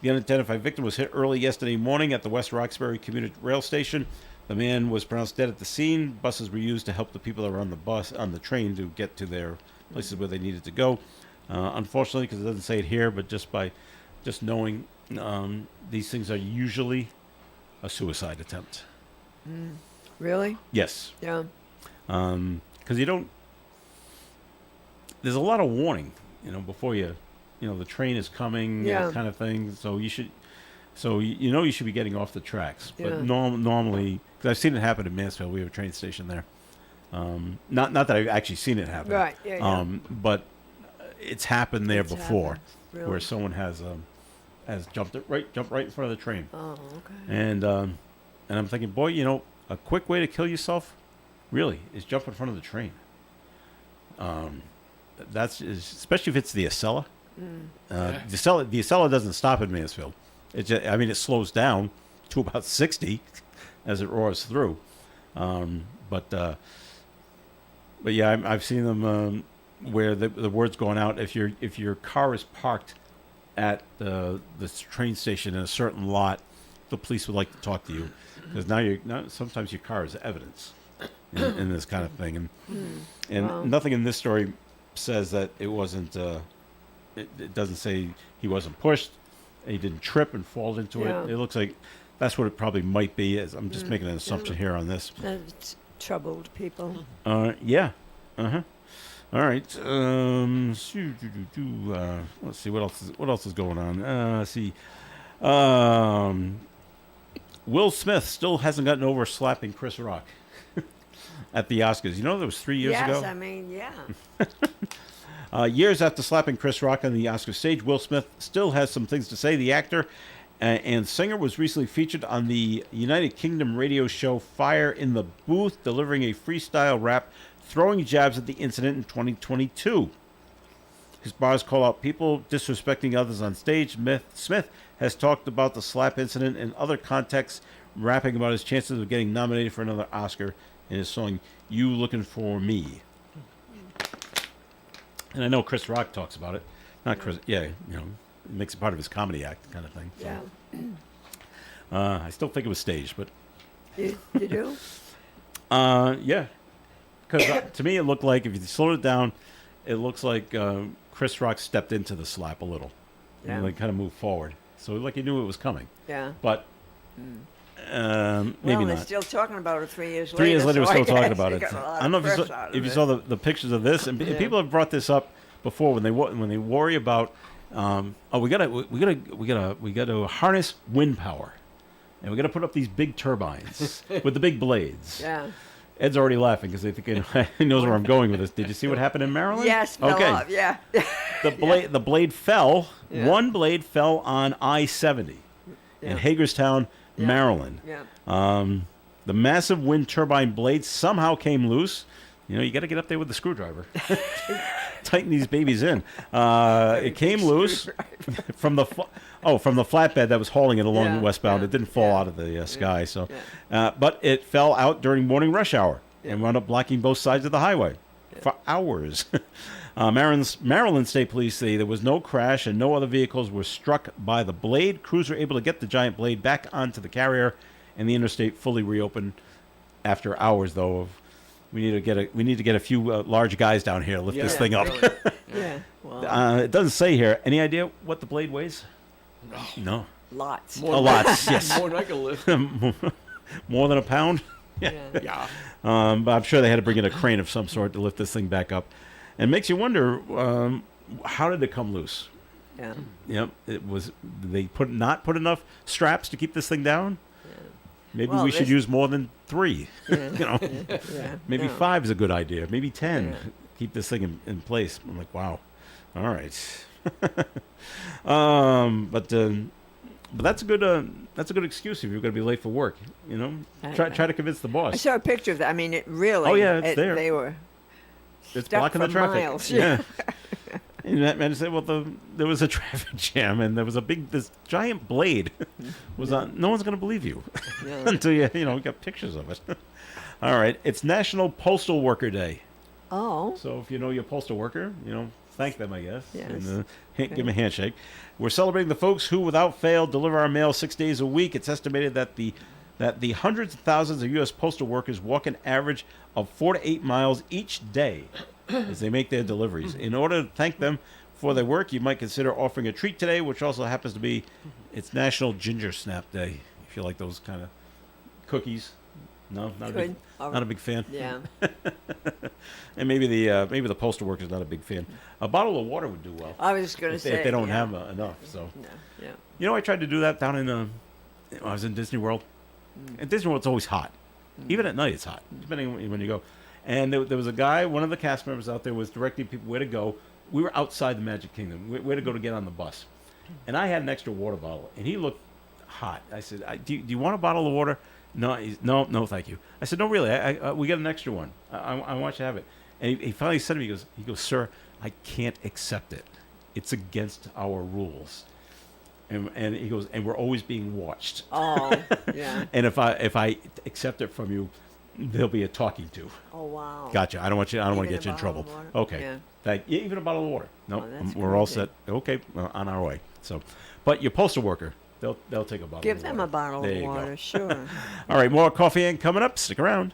The unidentified victim was hit early yesterday morning at the West Roxbury commuter rail station. The man was pronounced dead at the scene. Buses were used to help the people that were on the train to get to their places where they needed to go. Unfortunately, because it doesn't say it here, but just knowing these things are usually a suicide attempt. Really? Yes. Yeah. Because you don't. There's a lot of warning, before the train is coming, Yeah. kind of thing. So you should, you should be getting off the tracks. But Yeah. normally, because I've seen it happen in Mansfield, we have a train station there. Not that I've actually seen it happen. Right, yeah. But it's happened there It's before, happened, really. where someone has jumped right in front of the train. Oh, okay. And I'm thinking, boy, a quick way to kill yourself, really, is jump in front of the train. Especially if it's the Acela. The Acela doesn't stop in Mansfield. It slows down to about 60 as it roars through. But yeah, I've seen them where the word's going out. If your car is parked at the train station in a certain lot, the police would like to talk to you because now sometimes your car is evidence in this kind of thing, and Wow. nothing in this story says that it wasn't. It doesn't say he wasn't pushed. He didn't trip and fall into Yeah. it. It looks like that's what it probably might be. I'm just making an assumption here on this. That's troubled people. Yeah. Uh-huh. All right. Let's see what else is going on. Let's see. Will Smith still hasn't gotten over slapping Chris Rock at the Oscars. That was 3 years ago. Yes, I mean, yeah. Years after slapping Chris Rock on the Oscar stage, Will Smith still has some things to say. The actor and singer was recently featured on the United Kingdom radio show Fire in the Booth, delivering a freestyle rap, throwing jabs at the incident in 2022. His bars call out people disrespecting others on stage. Smith has talked about the slap incident in other contexts, rapping about his chances of getting nominated for another Oscar in his song "You Looking for Me." And I know Chris Rock talks about it. Not Chris, yeah, it makes it part of his comedy act kind of thing. So, Yeah. I still think it was staged, but You do? yeah. Because to me, it looked like, if you slowed it down, it looks like Chris Rock stepped into the slap a little. Yeah. And kind of moved forward. So like he knew it was coming. Yeah. But maybe Well, they're not. still talking about it 3 years later. 3 years later, we're so I still talking guess about they it. got a lot I don't know of if press out of you it. saw the pictures of this, and people have brought this up before when they worry about we gotta harness wind power, and we gotta put up these big turbines with the big blades. Yeah. Ed's already laughing because he knows where I'm going with this. Did you see what happened in Maryland? Yes, fell Okay. off, yeah. the blade fell. Yeah. One blade fell on I-70 in Yeah. Hagerstown, Yeah. Maryland. Yeah. The massive wind turbine blade somehow came loose. You know, you got to get up there with the screwdriver. Tighten these babies in. It came loose from the from the flatbed that was hauling it along Yeah, westbound. yeah, It didn't fall yeah. out of the sky. So, but it fell out during morning rush hour and wound up blocking both sides of the highway for hours. Maryland State Police say there was no crash and no other vehicles were struck by the blade. Crews were able to get the giant blade back onto the carrier, and the interstate fully reopened after hours, though. Of we need to get a few large guys down here to lift this thing up. Really. Yeah. Well, It doesn't say here. Any idea what the blade weighs? No. lots. A lot. Yes. More than I can lift. More than a pound. Yeah. Yeah. But I'm sure they had to bring in a crane of some sort to lift this thing back up. And it makes you wonder, how did it come loose? Yeah. Yep, it was. They not put enough straps to keep this thing down. Maybe Well, we should this- use more than 3. Yeah. You know, Yeah. maybe No. 5 is a good idea. Maybe 10. Yeah. Keep this thing in place. I'm like, wow. All right. But that's a good excuse if you're going to be late for work. You know, try to convince the I boss. saw a picture of that. I mean, it really. Oh, yeah, it's there. They were. It's stuck blocking the for traffic. miles. Yeah. And that man said, "Well, there was a traffic jam, and there was this giant blade was on. No one's going to believe you Yeah. until you got pictures of it." All right, it's National Postal Worker Day, Oh. so if you know your postal worker, thank them, I guess, Yes. and give them a handshake. We're celebrating the folks who, without fail, deliver our mail 6 days a week. It's estimated that the hundreds of thousands of U.S. postal workers walk an average of 4 to 8 miles each day as they make their deliveries. In order to thank them for their work, you might consider offering a treat today, which also happens to be it's National Ginger Snap Day. If you like those kind of cookies. No, not Good. not a big fan. Yeah. And maybe the postal worker's not a big fan. A bottle of water would do well I was going to if say. they don't yeah. have enough. So. No. Yeah. I tried to do that down in when I was in Disney World. At Disney World, it's always hot. Even at night, it's hot, depending on when you go. And there was a guy, one of the cast members out there was directing people where to go. We were outside the Magic Kingdom, where to go to get on the bus. And I had an extra water bottle, and he looked hot. I said, do you want a bottle of water? No, no, thank you. I said, no, really, we got an extra one. I want you to have it. And he finally said to me, he goes, sir, I can't accept it. It's against our rules. And he goes, and we're always being watched. Oh. Yeah. And if I accept it from you, there'll be a talking to. Oh wow. Gotcha. I don't want to Even get you in a trouble. bottle of water? Okay. Yeah. Even a bottle of water. No, Oh, that's we're all good. set. Okay, on our way. So, but your postal worker, they'll take a bottle. Give of them water. a bottle There of you go. water, sure. All right, more Coffee and coming up. Stick around.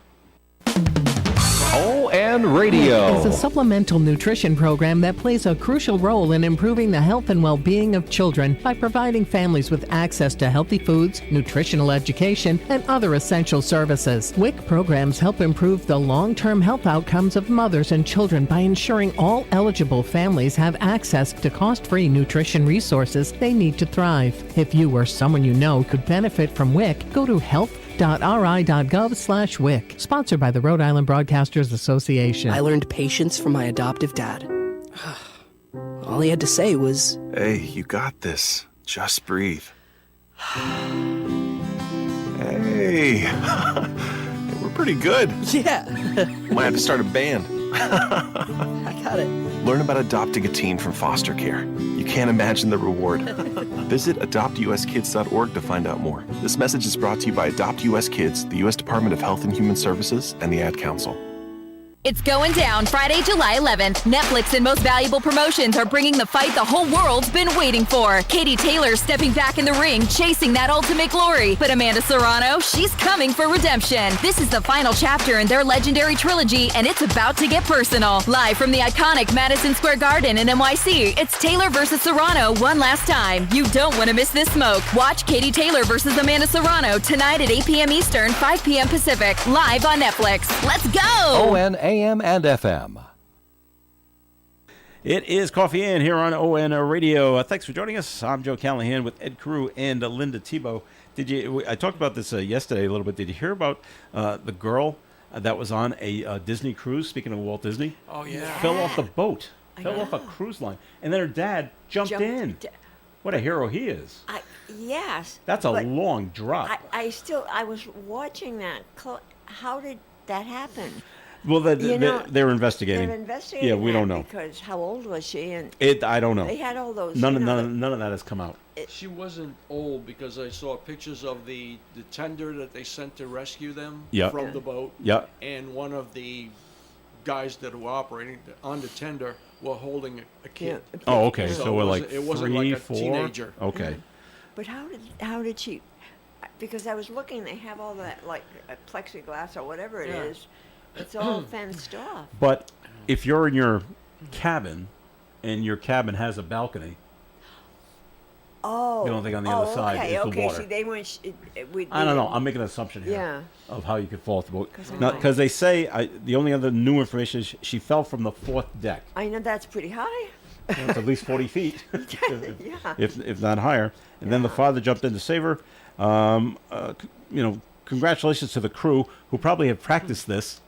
ON Radio. Is a supplemental nutrition program that plays a crucial role in improving the health and well-being of children by providing families with access to healthy foods, nutritional education, and other essential services. WIC programs help improve the long-term health outcomes of mothers and children by ensuring all eligible families have access to cost-free nutrition resources they need to thrive. If you or someone you know could benefit from WIC, go to health.ri.gov/WIC. Sponsored by the Rhode Island Broadcasters Association. I learned patience from my adoptive dad. All he had to say was, Hey, you got this. Just breathe. Hey, we're pretty good. yeah, Might have to start a band. I got it. Learn about adopting a teen from foster care. You can't imagine the reward. Visit adoptuskids.org to find out more. This message is brought to you by Adopt US Kids, the U.S. Department of Health and Human Services, and the Ad Council. It's going down Friday, July 11th. Netflix and Most Valuable Promotions are bringing the fight the whole world's been waiting for. Katie Taylor stepping back in the ring, chasing that ultimate glory. But Amanda Serrano, she's coming for redemption. This is the final chapter in their legendary trilogy, and it's about to get personal. Live from the iconic Madison Square Garden in NYC, it's Taylor versus Serrano one last time. You don't want to miss this smoke. Watch Katie Taylor versus Amanda Serrano tonight at 8 p.m. Eastern, 5 p.m. Pacific, live on Netflix. Let's go! ON AM and FM. It is Coffee In here on ON Radio. Thanks for joining us. I'm Joe Callahan with Ed Carew and Linda Tebow. I talked about this yesterday a little bit. Did you hear about the girl that was on a Disney cruise, speaking of Walt Disney? Oh, yeah. Fell off the boat. fell off a cruise line, and then her dad jumped in. What a hero he is. Yes. That's a but long drop. I was watching that. How did that happen? Well, they're investigating. They're investigating. Yeah, we don't know. Because how old was she? And I don't know. They had all those. None of that has come out. She wasn't old because I saw pictures of the tender that they sent to rescue them from the boat. Yeah. And one of the guys that were operating on the tender were holding a kid. Yeah. Oh, okay. So we're like it wasn't 3, like a 4. teenager. Okay. But how did she? Because I was looking, they have all that like plexiglass or whatever it is. It's all fenced off. But if you're in your cabin, and your cabin has a balcony. Oh. The only thing on the other side is the water. See, they weren't. I don't know. I'm making an assumption here. Yeah. Of how you could fall off the boat. Because they say the only other new information is she fell from the 4th deck. I know that's pretty high. It's at least 40 feet, Yeah. if not higher. And then the father jumped in to save her. Congratulations to the crew who probably have practiced this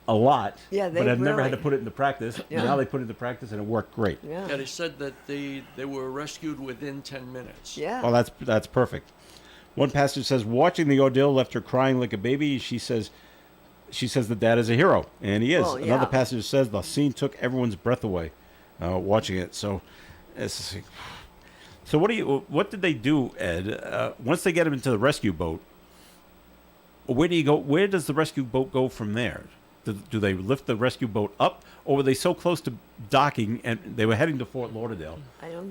a lot, but have never had to put it into practice. Yeah. Now they put it into practice and it worked great. Yeah. They said that they were rescued within 10 minutes. Yeah. Well, that's perfect. One passenger says watching the ordeal left her crying like a baby. She says the dad is a hero, and he is. Well, yeah. Another passenger says the scene took everyone's breath away watching it. So, what did they do, Ed? Once they get him into the rescue boat, where do you go? Where does the rescue boat go from there? Do they lift the rescue boat up, or were they so close to docking and they were heading to Fort Lauderdale?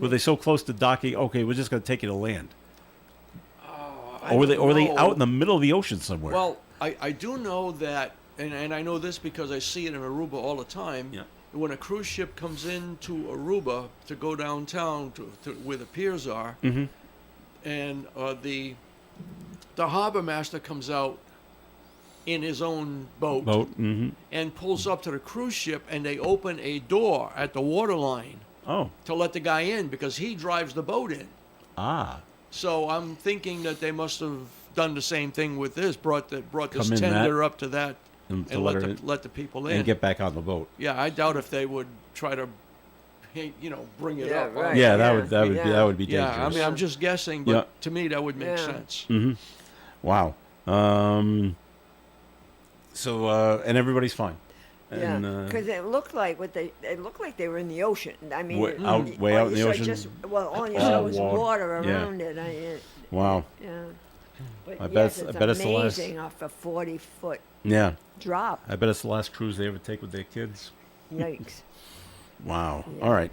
Were they so close to docking? Okay, we're just going to take you to land. Or were they out in the middle of the ocean somewhere? Well, I do know that, and I know this because I see it in Aruba all the time. Yeah. When a cruise ship comes into Aruba to go downtown to where the piers are, and the harbor master comes out in his own boat, and pulls up to the cruise ship, and they open a door at the waterline to let the guy in because he drives the boat in. So I'm thinking that they must have done the same thing with this, brought this tender up to that and let the people in and get back on the boat. Yeah, I doubt if they would try to, bring it up. Right. Yeah, that would be dangerous. Yeah, I mean, I'm just guessing, but to me that would make sense. Wow. So and everybody's fine. Yeah, because it looked like they were in the ocean. I mean, way out in the ocean. All you saw was water around it. Wow. Yeah. But I yes, bet it's the last. amazing off a 40-foot drop. I bet it's the last cruise they ever take with their kids. Yikes. Wow. Yeah. All right.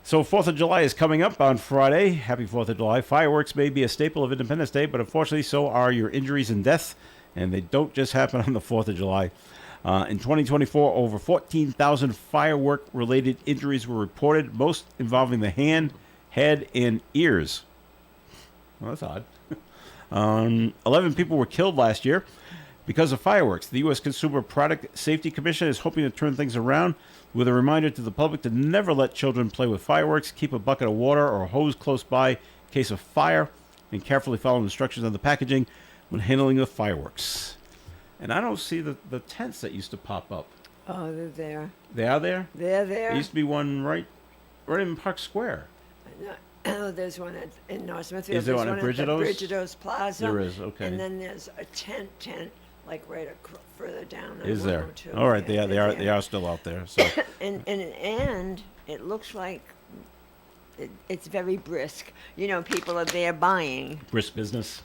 So 4th of July is coming up on Friday. Happy 4th of July. Fireworks may be a staple of Independence Day, but unfortunately so are your injuries and deaths, and they don't just happen on the 4th of July. In 2024, over 14,000 firework-related injuries were reported, most involving the hand, head, and ears. Well, that's odd. 11 people were killed last year because of fireworks. The U.S. Consumer Product Safety Commission is hoping to turn things around with a reminder to the public to never let children play with fireworks, keep a bucket of water or a hose close by in case of fire, and carefully follow instructions on the packaging when handling the fireworks. And I don't see the tents that used to pop up. Oh, they're there. They are there? They're there. There used to be one right in Park Square. No, there's one in North Smithfield. Is there There's one at at the Brigido's? Brigido's Plaza. There is, okay. And then there's a tent, like right further down. On Is there? 102. All right, Yeah, they are still out there. So and it looks like it's very brisk. People are there buying. brisk business.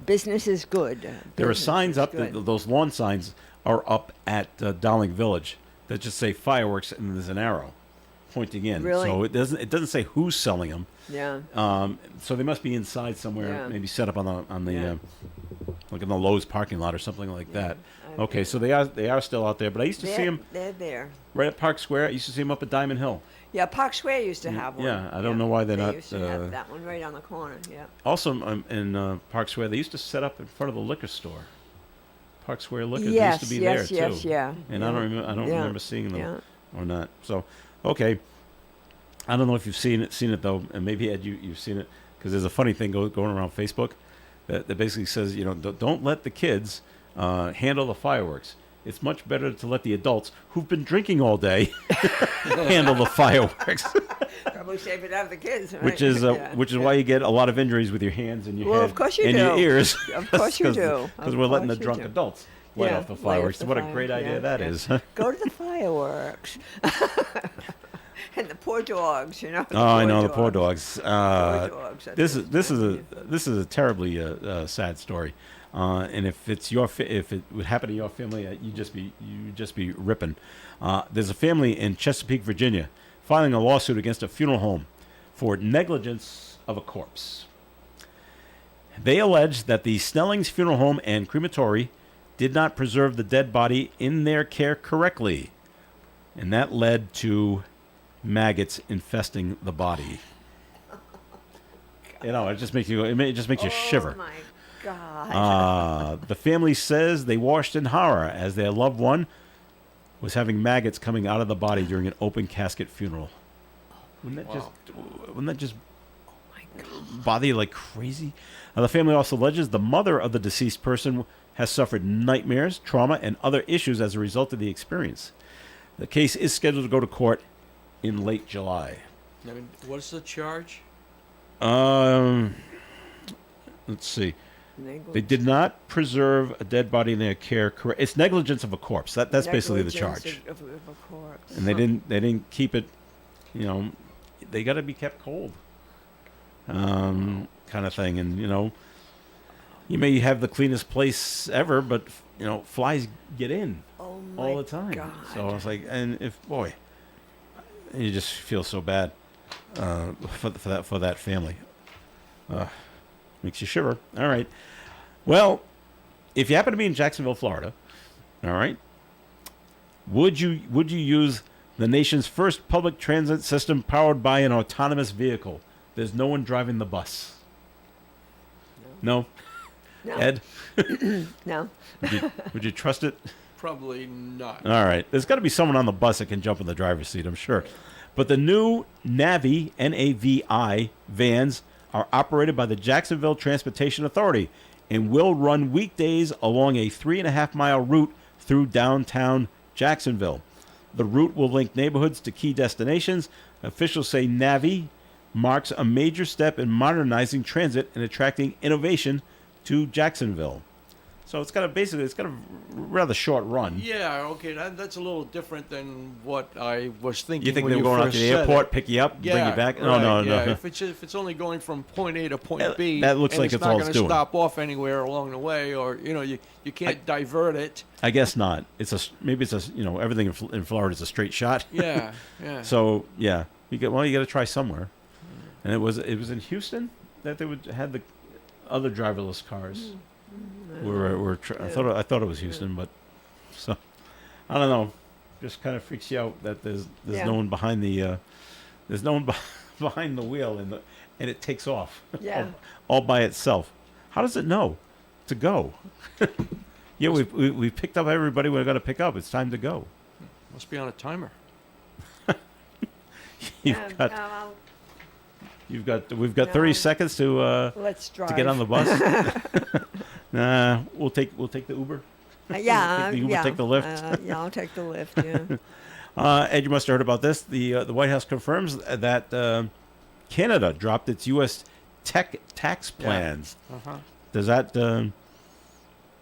Business is good. There are Business signs is up. good. Those lawn signs are up at Darling Village that just say fireworks, and there's an arrow pointing in. Really? So it doesn't say who's selling them. Yeah. So they must be inside somewhere, Yeah. maybe set up on the like in the Lowe's parking lot or something like that. Okay. Okay, so they are still out there. But I used to see them They're there. right at Park Square. I used to see them up at Diamond Hill. Yeah, Park Square used to have one. Yeah, I don't know why they're they not. used to have that one right on the corner. Yeah. Also, in Park Square, they used to set up in front of the liquor store. Park Square Liquor they Yes, used to be yes, there yes, too. yeah, And yeah. I don't Yeah, remember seeing them yeah. or not. So, okay. I don't know if you've seen it though, and maybe Ed, you've seen it because there's a funny thing going around Facebook that basically says, don't let the kids handle the fireworks. it's much better to let the adults who've been drinking all day handle the fireworks. Probably save it out of the kids, right? Which is why you get a lot of injuries with your hands and your Well, head of course you and do. your ears. Of course you do. Because Of we're letting the course you drunk do. adults light Yeah, off the light off fireworks. the What a fire. great idea Yeah, that yeah. is. Go to the fireworks. And the poor dogs, you know. Oh, I know the poor dogs. dogs, that's This is a terribly sad story, and if it would happen to your family, you'd just be ripping. There's a family in Chesapeake, Virginia, filing a lawsuit against a funeral home for negligence of a corpse. They allege that the Snellings Funeral Home and Crematory did not preserve the dead body in their care correctly, and that led to maggots infesting the body. You know, it just makes you shiver. Oh my God. The family says they washed in horror as their loved one was having maggots coming out of the body during an open casket funeral. Wouldn't that just bother you like crazy? The family also alleges the mother of the deceased person has suffered nightmares, trauma, and other issues as a result of the experience. The case is scheduled to go to court in late July. I mean, what's the charge? Let's see. They did not preserve a dead body in their care. It's negligence of a corpse. That's basically the charge. Of a corpse. And they didn't keep it. You know, they got to be kept cold. Kind of thing, and you may have the cleanest place ever, but flies get in all the time. God. So I was like, and you just feel so bad for that family. Makes you shiver. All right. Well, if you happen to be in Jacksonville, Florida, all right, would you use the nation's first public transit system powered by an autonomous vehicle? There's no one driving the bus. No? Ed? No. Would you trust it? Probably not. All right. There's got to be someone on the bus that can jump in the driver's seat, I'm sure. But the new Navi, N-A-V-I, vans are operated by the Jacksonville Transportation Authority and will run weekdays along a 3.5-mile route through downtown Jacksonville. The route will link neighborhoods to key destinations. Officials say Navi marks a major step in modernizing transit and attracting innovation to Jacksonville. So it's got a rather short run. Yeah, okay, that's a little different than what I was thinking. You think when they were going out to the airport, pick you up, bring you back? No. If it's only going from point A to point B, that looks and like it's not all going it's to doing. stop off anywhere along the way, or you can't divert it. I guess not. Maybe it's everything in Florida is a straight shot. Yeah. So yeah, you got to try somewhere. And it was in Houston that they had the other driverless cars. I thought it was Houston, but so I don't know. Just kind of freaks you out that there's no one behind the behind the wheel and it takes off all by itself. How does it know to go? Yeah, we picked up everybody we're going to pick up. It's time to go. Must be on a timer. We've got 30 seconds to Let's drive. to get on the bus. Nah, we'll take the Uber. Take the Uber, take the Lyft. Yeah, I'll take the Lyft. Yeah. Ed, you must have heard about this. The White House confirms that Canada dropped its U.S. tech tax plans. Uh-huh. Does that the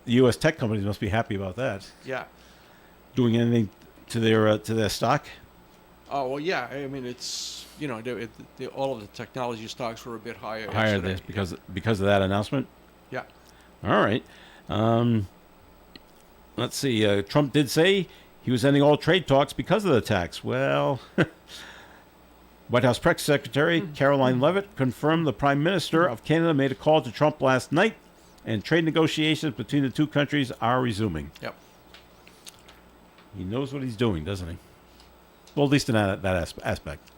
U.S. tech companies must be happy about that? Yeah. Doing anything to their stock? Oh well, yeah. I mean, it's all of the technology stocks were a bit higher. Higher yesterday. because of that announcement. Yeah. All right. Let's see. Trump did say he was ending all trade talks because of the tax. Well, White House Press Secretary Caroline Leavitt confirmed the Prime Minister of Canada made a call to Trump last night, and trade negotiations between the two countries are resuming. Yep. He knows what he's doing, doesn't he? Well, at least in that aspect.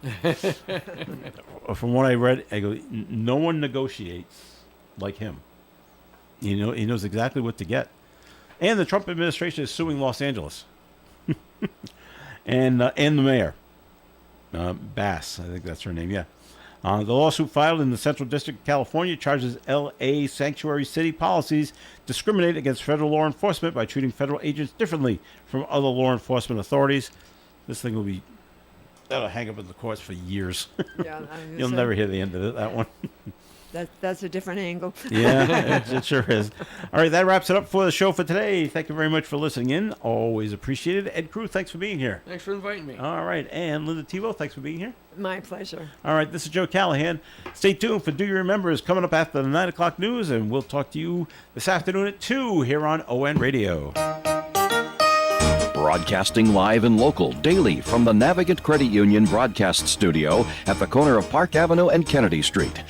From what I read, I go, no one negotiates like him. He knows exactly what to get. And the Trump administration is suing Los Angeles. and the mayor. Bass, I think that's her name, yeah. The lawsuit filed in the Central District of California charges L.A. sanctuary city policies discriminate against federal law enforcement by treating federal agents differently from other law enforcement authorities. This thing will be that'll hang up in the courts for years. Yeah, You'll never hear the end of that one. That's a different angle. Yeah, it sure is. All right, that wraps it up for the show for today. Thank you very much for listening in. Always appreciated. Ed Crew, thanks for being here. Thanks for inviting me. All right, and Linda Tebow, thanks for being here. My pleasure. All right, this is Joe Callahan. Stay tuned for Do You Remember is coming up after the 9 o'clock news, and we'll talk to you this afternoon at 2 here on ON Radio. Broadcasting live and local daily from the Navigant Credit Union broadcast studio at the corner of Park Avenue and Kennedy Street.